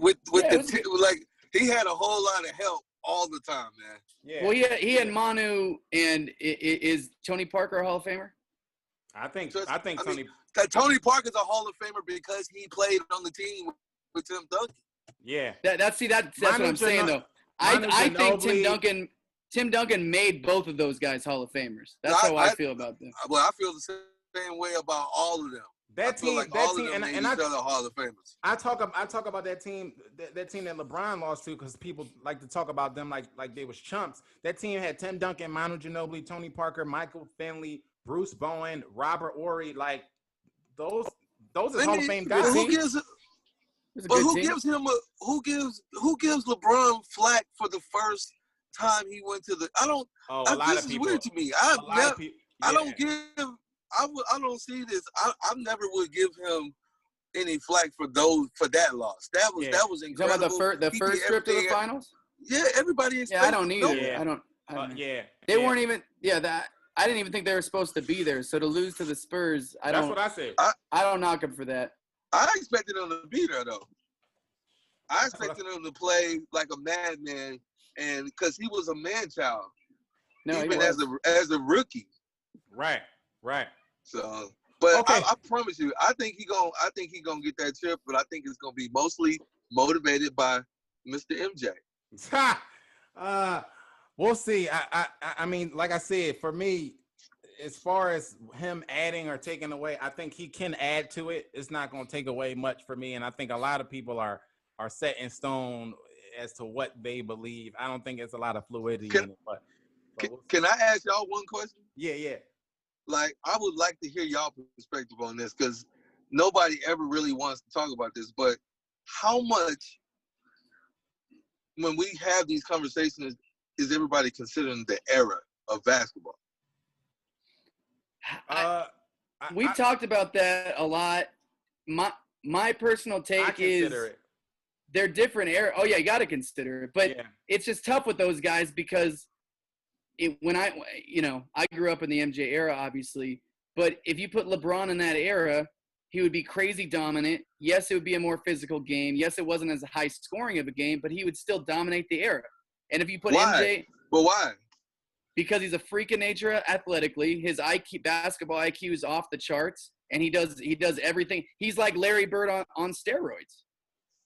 S4: He had a whole lot of help all the time, man.
S2: Yeah. Well, he had Manu, and is Tony Parker a Hall of Famer?
S1: I think Tony.
S4: Tony Parker's a Hall of Famer because he played on the team with Tim Duncan.
S1: Yeah.
S2: That's what I'm saying though. I think Tim Duncan made both of those guys Hall of Famers. That's how I feel about them.
S4: Well, I feel the same way about all of them.
S1: That team,
S4: and I Hall of Famers.
S1: I talk about that team that LeBron lost to, because people like to talk about them like they was chumps. That team had Tim Duncan, Manu Ginobili, Tony Parker, Michael Finley, Bruce Bowen, Robert Horry. Like those are Hall of Fame guys.
S4: Who gives LeBron flack for the first time he went to the? This is weird to me. I don't see this. I never would give him any flack for that loss. That was incredible.
S2: Talking about the first trip to the finals?
S4: Yeah, everybody expected.
S2: Yeah, I don't either. Yeah. I don't. They weren't even. Yeah, that I didn't even think they were supposed to be there. So to lose to the Spurs,
S1: That's what I said.
S2: I don't knock them for that.
S4: I expected them to be there though. I expected him to play like a madman, and because he was a man child, even as a rookie.
S1: Right.
S4: So, but okay. I promise you, I think he gonna get that chip, but I think it's gonna be mostly motivated by Mr. MJ.
S1: We'll see. I mean, like I said, for me, as far as him adding or taking away, I think he can add to it. It's not going to take away much for me, and I think a lot of people are set in stone as to what they believe. I don't think it's a lot of fluidity in it. But
S4: can I ask y'all one question?
S1: Yeah.
S4: Like, I would like to hear y'all perspective on this because nobody ever really wants to talk about this. But how much, when we have these conversations, is everybody considering the era of basketball?
S2: We've talked about that a lot. My personal take is they're different era. Oh yeah, you got to consider it, but it's just tough with those guys because I grew up in the MJ era, obviously, but if you put LeBron in that era, he would be crazy dominant. Yes, it would be a more physical game. Yes, it wasn't as high scoring of a game, but he would still dominate the era. And if you put MJ,
S4: but why?
S2: Because he's a freak of nature athletically. His basketball IQ is off the charts, and he does everything. He's like Larry Bird on steroids.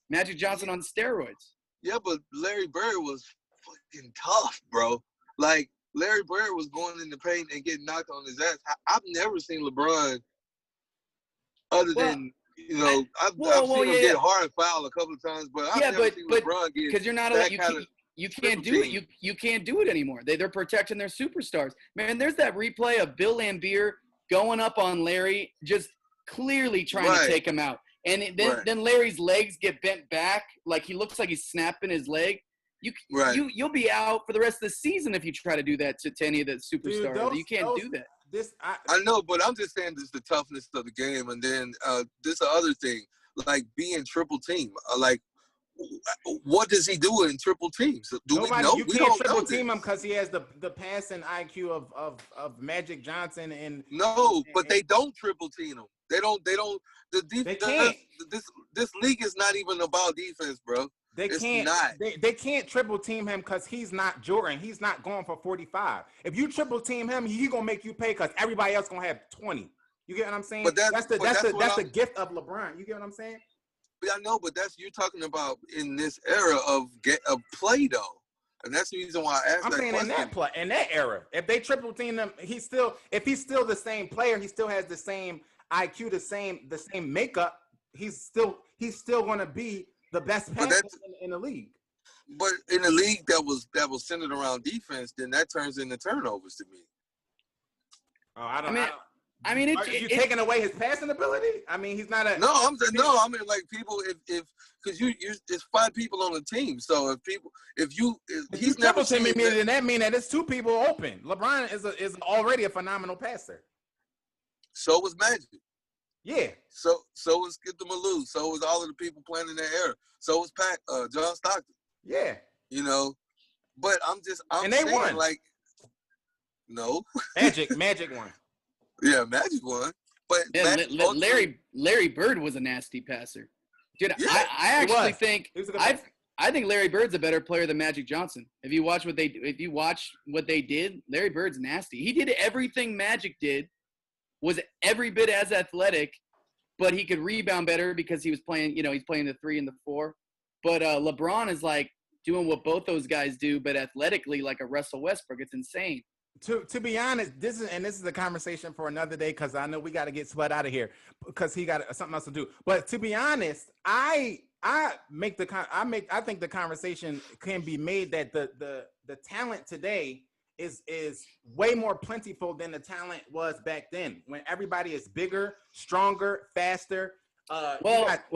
S2: Magic Johnson on steroids.
S4: Yeah, but Larry Bird was fucking tough, bro. Like, Larry Bird was going in the paint and getting knocked on his ass. I've never seen LeBron other than, I've seen him get hard foul a couple of times, but I've never seen LeBron get because
S2: you're not allowed. You can't do it. You can't do it anymore. They're protecting their superstars. Man, there's that replay of Bill Laimbeer going up on Larry, just clearly trying to take him out. And then Larry's legs get bent back, like he looks like he's snapping his leg. You'll be out for the rest of the season if you try to do that to any of the superstars. You can't do that.
S4: I know, but I'm just saying this is the toughness of the game. And then this other thing, like being triple team. Like, what does he do in triple teams?
S1: You can't triple team him because he has the passing IQ of Magic Johnson and
S4: but they don't triple team him. They don't. The defense. They can't. This league is not even about defense, bro. They
S1: can't triple team him because he's not Jordan. He's not going for 45. If you triple team him, he's gonna make you pay because everybody else gonna have 20. You get what I'm saying? But that's the gift of LeBron. You get what I'm saying?
S4: I know, but you're talking about in this era of play though, and that's the reason why I asked.
S1: I'm saying
S4: question.
S1: in that era, if they triple team him, if he's still the same player, he still has the same IQ, the same makeup. He's still going to be the best passer in the league.
S4: But in a league that was centered around defense, then that turns into turnovers to me.
S1: Oh, I mean, you're taking away his passing ability. I mean, he's not a.
S4: I mean, like people, if because it's 5 people on the team. So if he's never
S1: seen me, then that means that it's 2 people open. LeBron is already a phenomenal passer.
S4: So was Magic.
S1: Yeah.
S4: So was Skip the Malou. So was all of the people playing in that era. So was John Stockton.
S1: Yeah.
S4: But I'm
S1: and they
S4: saying,
S1: won.
S4: Like, no.
S1: Magic won.
S4: Yeah, Magic won. But
S2: Larry Bird was a nasty passer. Dude, yeah, I actually think I think Larry Bird's a better player than Magic Johnson. If you watch what they did, Larry Bird's nasty. He did everything Magic did, was every bit as athletic, but he could rebound better because he was playing, he's playing the 3 and the 4. But LeBron is like doing what both those guys do, but athletically like a Russell Westbrook. It's insane.
S1: To be honest, this is a conversation for another day because I know we got to get Spud out of here because he got something else to do. But to be honest, I think the conversation can be made that the talent today is way more plentiful than the talent was back then when everybody is bigger, stronger, faster. You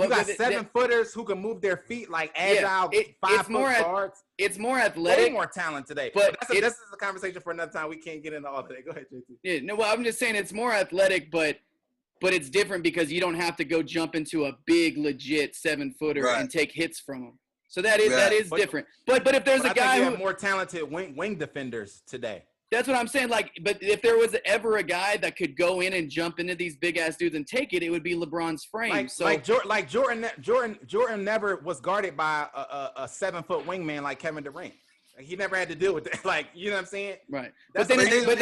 S1: got 7-footers who can move their feet like agile 5-foot guards.
S2: It's more athletic.
S1: Way more talent today. But this is a conversation for another time. We can't get into all of that. Go ahead, JT.
S2: Yeah, no, well, I'm just saying it's more athletic, but it's different because you don't have to go jump into a big, legit 7-footer and take hits from them. So that is different. But if there's a guy
S1: who have more talented wing defenders today.
S2: That's what I'm saying. Like, but if there was ever a guy that could go in and jump into these big ass dudes and take it, it would be LeBron's frame.
S1: Jordan never was guarded by a 7-foot wingman like Kevin Durant. Like, he never had to deal with that. Like, you know what I'm saying?
S2: Right.
S1: That's
S2: but then, in
S1: like,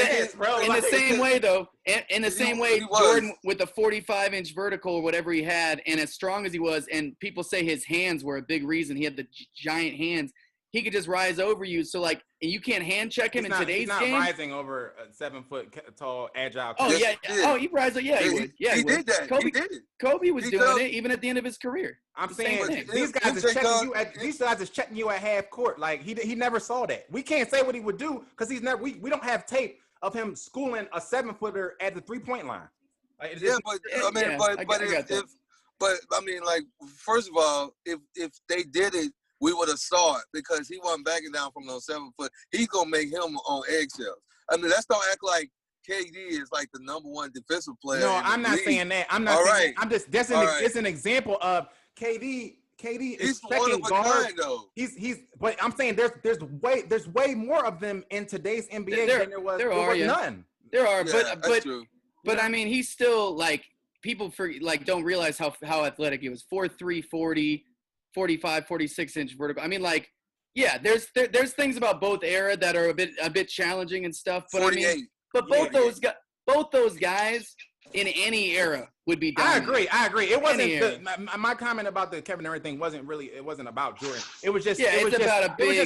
S2: the same way, though, in the same way, Jordan with a 45-inch vertical or whatever he had, and as strong as he was, and people say his hands were a big reason. He had the giant hands. He could just rise over you. So, like, and you can't hand check him in today's game.
S1: He's not rising over a 7-foot tall, agile.
S2: Oh, yeah. Oh, he rises. Yeah, he would. Yeah,
S4: he did that.
S2: Kobe did it. Kobe was doing it even at the end of his career.
S1: I'm saying these guys is checking you at half court. Like, he never saw that. We can't say what he would do because he's never. We don't have tape of him schooling a 7-footer at the 3-point line. Like,
S4: first of all, if they did it, we would have saw it because he wasn't backing down from those 7 foot. He's gonna make him on eggshells. I mean, let's don't act like KD is like the #1 defensive player.
S1: No, I'm not saying that. I'm not saying that. I'm just it's an example of KD. KD is checking guards. He's but I'm saying there's way more of them in today's NBA than there was none.
S2: There are,
S4: yeah,
S2: but I mean, he's still like people don't realize how athletic he was. 4'3", 40. 45, 46-inch vertical. I mean, like, yeah, there's things about both era that are a bit challenging and stuff. But
S4: 48.
S2: I mean, but both those guys in any era would be dominant.
S1: I agree. It wasn't my comment about the Kevin Durant thing wasn't about Jordan. It was just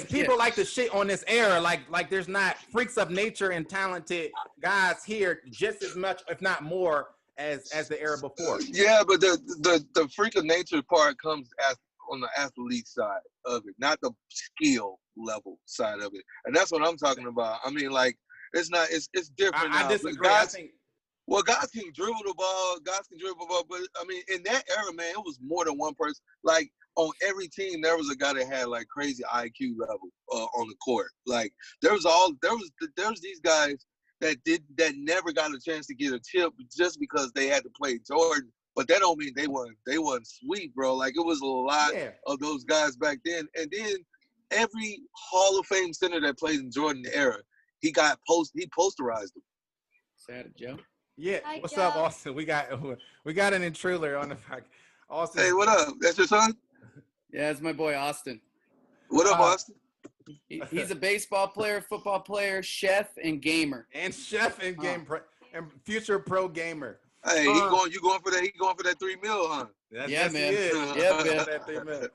S1: people like to shit on this era. Like there's not freaks of nature and talented guys here just as much, if not more, as the era before.
S4: Yeah, but the freak of nature part comes on the athlete side of it, not the skill level side of it, and that's what I'm talking about. I mean, like, it's different.
S1: I disagree. I think
S4: guys can dribble the ball, but I mean, in that era, man, it was more than one person. Like, on every team, there was a guy that had like crazy IQ level on the court. Like, there was these guys that never got a chance to get a tip just because they had to play Jordan. But that don't mean they weren't sweet, bro. Like, it was a lot of those guys back then. And then every Hall of Fame center that played in Jordan era, he posterized them.
S2: Sad Joe.
S1: Yeah. What's up, Austin? We got an intruder on the fact. Austin.
S4: Hey, what up? That's your son?
S2: Yeah, it's my boy Austin.
S4: What up, Austin?
S2: He's a baseball player, football player, chef, and gamer.
S1: And future pro gamer.
S4: Hey, you going for that? He going for that $3 million, huh?
S2: Yeah, man.
S1: Yeah, man. That $3 million.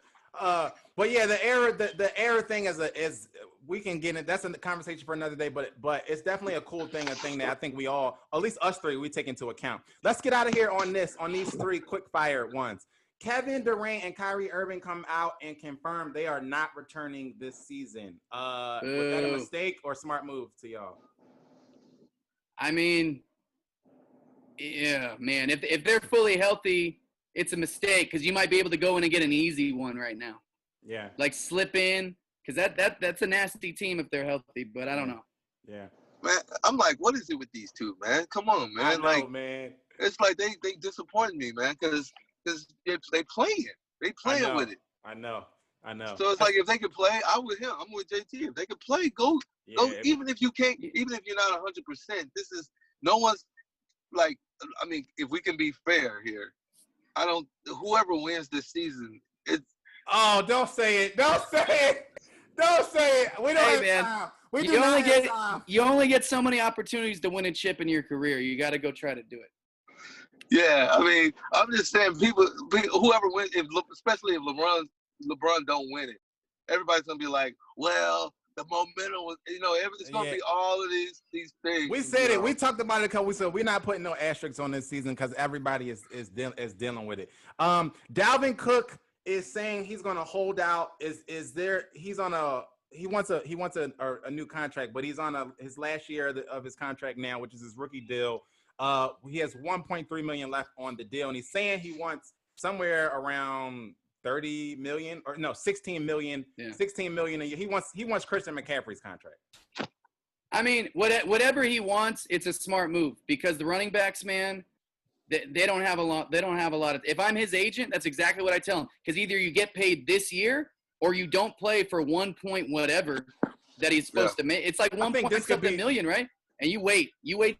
S1: But yeah, the era thing is we can get it. That's a conversation for another day. But it's definitely a cool thing, a thing that I think we all, at least us three, we take into account. Let's get out of here on these three quick fire ones. Kevin Durant and Kyrie Irving come out and confirm they are not returning this season. Was that a mistake or smart move to y'all?
S2: I mean, yeah, man. If they're fully healthy, it's a mistake because you might be able to go in and get an easy one right now.
S1: Yeah. Like
S2: slip in because that's a nasty team if they're healthy. But I don't know.
S1: Yeah.
S4: Man, I'm like, what is it with these two, man? Come on, man.
S1: I know, man.
S4: It's like they disappointed me, man, because they playing. They playing with it.
S1: I know.
S4: So it's like if they can play, I'm with him. I'm with JT. If they can play, go. Even if you can't, even if you're not 100%. This is no one's like. I mean, if we can be fair here, whoever wins this season, it's.
S1: Oh, don't say it. Don't say it. Don't say it. We don't have time.
S2: You only get so many opportunities to win a chip in your career. You got to go try to do it.
S4: Yeah, I mean, I'm just saying, whoever wins, especially if LeBron don't win it, everybody's gonna be like, well, the momentum was, it's gonna be all of these things.
S1: We said it. We talked about it a couple weeks ago. We're not putting no asterisks on this season because everybody is dealing with it. Dalvin Cook is saying he's gonna hold out. He wants a new contract, but he's on his last year of his contract now, which is his rookie deal. He has $1.3 million left on the deal, and he's saying he wants somewhere around 30 million or no 16 million. Yeah. 16 million a year. He wants Christian McCaffrey's contract.
S2: I mean, whatever he wants, it's a smart move because the running backs, man, they don't have a lot. They don't have a lot of. If I'm his agent, that's exactly what I tell him. Because either you get paid this year or you don't play for 1 point whatever, that he's supposed to make. It's like 1.7 million, right? And you wait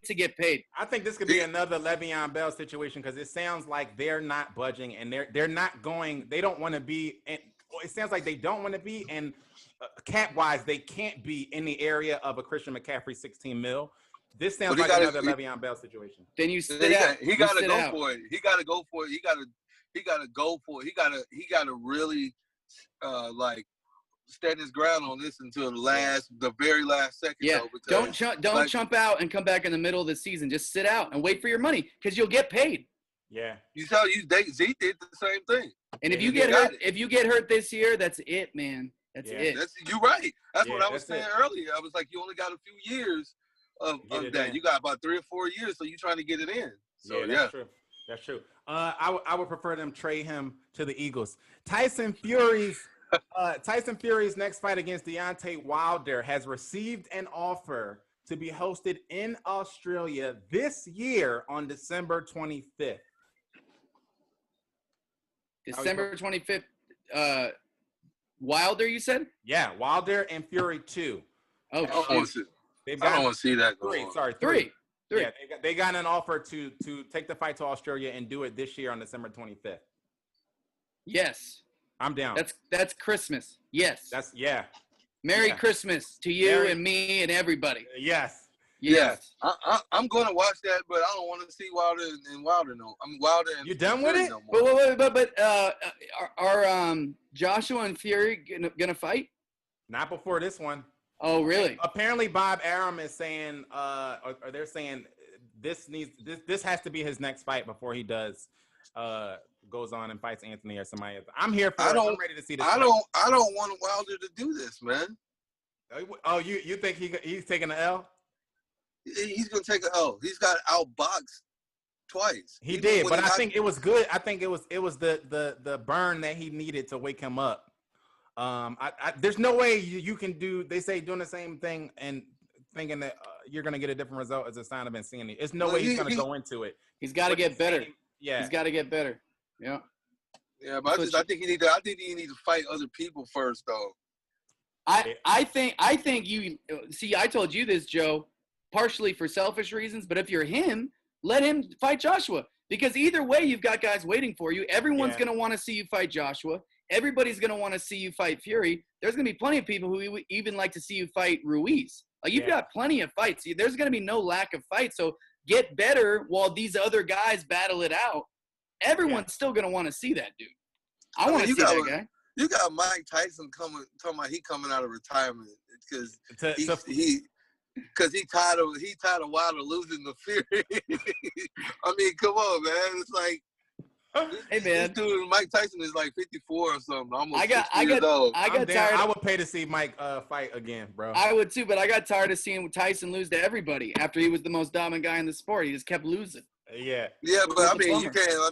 S2: to get paid.
S1: I think this could be another Le'Veon Bell situation because it sounds like they're not budging and they're not going. They don't want to be. And it sounds like they don't want to be. And cap wise, they can't be in the area of a Christian McCaffrey 16 mil. This sounds like another Le'Veon Bell situation.
S2: Then you sit out.
S4: He got to go for it. He got to go for it. He got to go for it. He got to really like stand his ground on this until the very last second.
S2: Yeah. Don't jump out and come back in the middle of the season. Just sit out and wait for your money because you'll get paid.
S1: Yeah.
S4: Zeke did the same thing.
S2: And if you get hurt this year, that's it, man. That's it.
S4: You're right. That's what I was saying earlier. I was like, you only got a few years of that. You got about 3 or 4 years, so you're trying to get it in. So
S1: that's true. That's true. I would prefer them trade him to the Eagles. Tyson Fury's next fight against Deontay Wilder has received an offer to be hosted in Australia this year on December 25th.
S2: December 25th. Wilder, you said?
S1: Yeah, Wilder and Fury 2.
S4: Oh, I don't want to see that.
S2: Three.
S1: Yeah, they got an offer to take the fight to Australia and do it this year on December 25th.
S2: Yes.
S1: I'm down.
S2: That's Christmas. Yes. Merry Christmas to you and me and everybody.
S1: Yes.
S2: Yes.
S4: I'm going to watch that, but I don't want to see Wilder and Wilder. No, I'm Wilder. And
S1: you done with it?
S4: No
S2: but are Joshua and Fury gonna fight?
S1: Not before this one.
S2: Oh, really?
S1: Apparently, Bob Arum is saying, or they're saying this has to be his next fight before he goes on and fights Anthony or somebody else. I'm here for it. I'm ready to see this.
S4: I don't want Wilder to do this, man.
S1: Oh, you think he's taking an L?
S4: He's gonna take an L. He's got outboxed twice.
S1: He did, but I think it was good. I think it was the burn that he needed to wake him up. There's no way you can do. They say doing the same thing and thinking that you're gonna get a different result as a sign of insanity. There's no way he's gonna go into it.
S2: He's got to get better. He's got to get better. Yeah.
S4: Yeah, but I think he need to fight other people first, though.
S2: I think you see. I told you this, Joe, partially for selfish reasons. But if you're him, let him fight Joshua because either way, you've got guys waiting for you. Everyone's gonna want to see you fight Joshua. Everybody's going to want to see you fight Fury. There's going to be plenty of people who even like to see you fight Ruiz. Like, you've got plenty of fights. There's going to be no lack of fights. So get better while these other guys battle it out. Everyone's still going to want to see that dude. I want to see that guy.
S4: You got Mike Tyson talking about he coming out of retirement because he tired of Wilder losing the Fury. I mean, come on, man. It's like,
S2: hey man,
S4: this dude Mike Tyson is like 54 or something. Almost
S2: I got tired.
S1: I would pay to see Mike fight again, bro.
S2: I would too, but I got tired of seeing Tyson lose to everybody after he was the most dominant guy in the sport. He just kept losing.
S1: Yeah,
S4: but I mean, you can't. I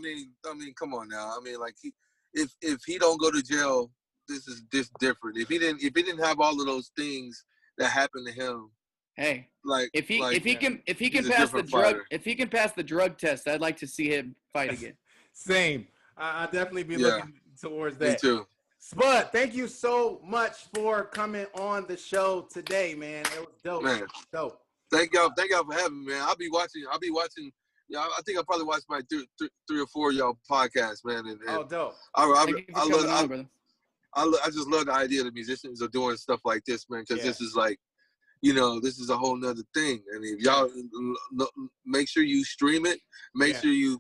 S4: mean, come on now. I mean, like if he don't go to jail, this is different. If he didn't have all of those things that happened to him.
S2: Hey, if he can pass the drug test, I'd like to see him fight again.
S1: Same. I'll definitely be looking towards that.
S4: Me too.
S1: Spud, thank you so much for coming on the show today, man. It was dope.
S4: Man.
S1: Dope.
S4: Thank y'all for having me, man. I'll be watching. Yeah, I think I'll probably watch my three or four of y'all podcasts, man. And
S1: dope.
S4: I just love the idea that musicians are doing stuff like this, man, because this is like, this is a whole nother thing. And if y'all make sure you stream it, make sure you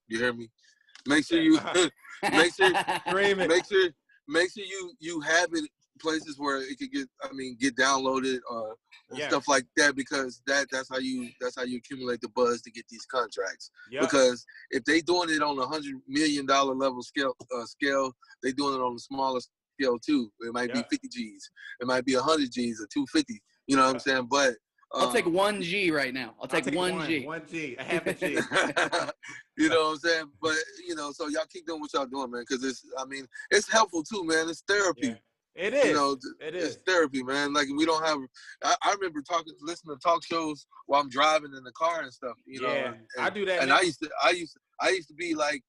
S4: hear me. Make sure you
S1: stream it.
S4: Make sure you have it places where it could get downloaded stuff like that, because that's how you accumulate the buzz to get these contracts. Yep. Because if they doing it on $100 million level scale, they doing it on a smaller scale too. It might be 50 G's, it might be 100 G's or 250. You know what I'm saying? But
S2: I'll take 1 G right now. I'll take 1 G.
S1: 1 G. I have a G.
S4: You know what I'm saying? But so y'all keep doing what y'all doing, man, because it's helpful too, man. It's therapy.
S1: Yeah. It is.
S4: It is. It's therapy, man. Like, we don't have. I remember listening to talk shows while I'm driving in the car and stuff. And
S1: I do that.
S4: And I used to be like,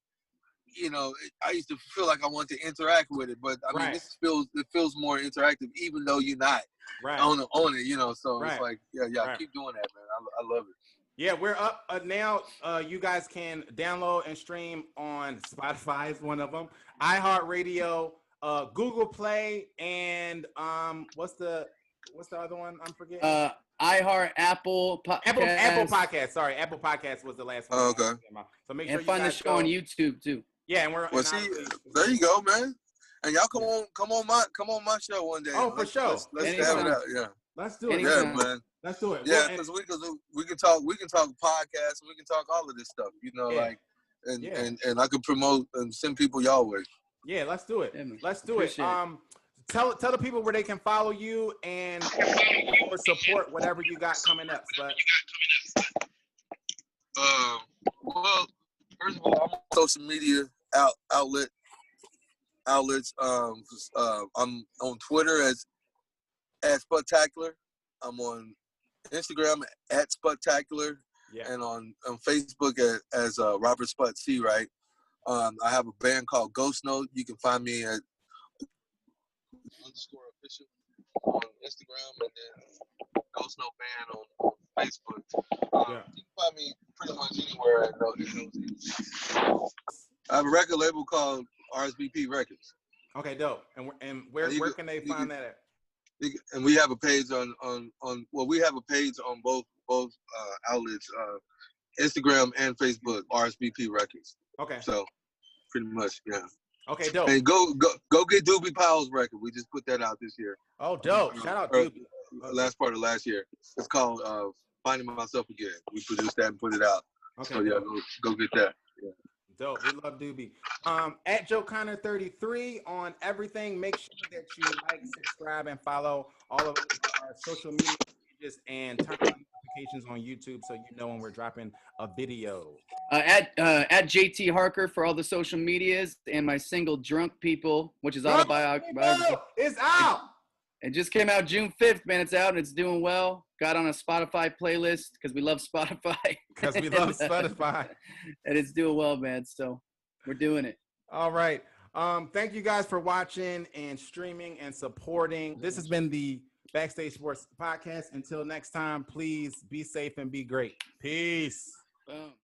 S4: I used to feel like I wanted to interact with it, but it feels more interactive, even though you're not. on it, you know. So it's like, keep doing that, man. I love it.
S1: Yeah, we're up now. You guys can download and stream on Spotify is one of them, iHeartRadio, Google Play, and what's the other one? I'm forgetting.
S2: iHeart, Apple
S1: Podcast. Sorry, Apple Podcast was the last one.
S4: Oh, okay.
S1: So make
S2: and
S1: sure
S2: find
S1: you
S2: the show on YouTube too.
S1: Yeah, and we're
S4: there you go, man. And y'all come on my show one day.
S1: Oh, for sure.
S4: Let's have it out. Yeah.
S1: Let's do it.
S4: Yeah, man.
S1: Let's do it.
S4: Yeah, because we can talk podcasts, we can talk all of this stuff, you know, and I can promote and send people y'all way.
S1: Yeah, let's do it. Let's do it.
S2: It.
S1: Tell the people where they can follow you and or support whatever you got coming up. But
S4: well, first of all, I'm on social media outlets. I'm on Twitter as Spectacular. I'm on Instagram at Spectacular, and on Facebook as Robert Sput Searight. I have a band called Ghost Note. You can find me at _official on Instagram, and then Ghost Note Band on Facebook. You can find me pretty much anywhere. I have a record label called RSBP Records.
S1: Okay, dope. And where can they find that at?
S4: And we have a page we have a page on both outlets, Instagram and Facebook, RSBP Records.
S1: Okay.
S4: So pretty much, yeah.
S1: Okay, dope.
S4: And go get Doobie Powell's record. We just put that out this year.
S1: Oh, dope. Shout out Doobie.
S4: Last part of last year. It's called Finding Myself Again. We produced that and put it out. Okay. So yeah, go get that. Yeah.
S1: Dope. We love Doobie. At Joe Connor 33 on everything. Make sure that you like, subscribe, and follow all of our social media pages and turn on notifications on YouTube so you know when we're dropping a video.
S2: At JT Harker for all the social medias, and my single Drunk People, which is autobiography.
S1: It's out.
S2: It just came out June 5th, man. It's out and it's doing well. Got on a Spotify playlist because we love Spotify.
S1: Because we love Spotify.
S2: And it's doing well, man. So we're doing it.
S1: All right. Thank you guys for watching and streaming and supporting. This has been the Backstage Sports Podcast. Until next time, please be safe and be great. Peace.
S2: Boom.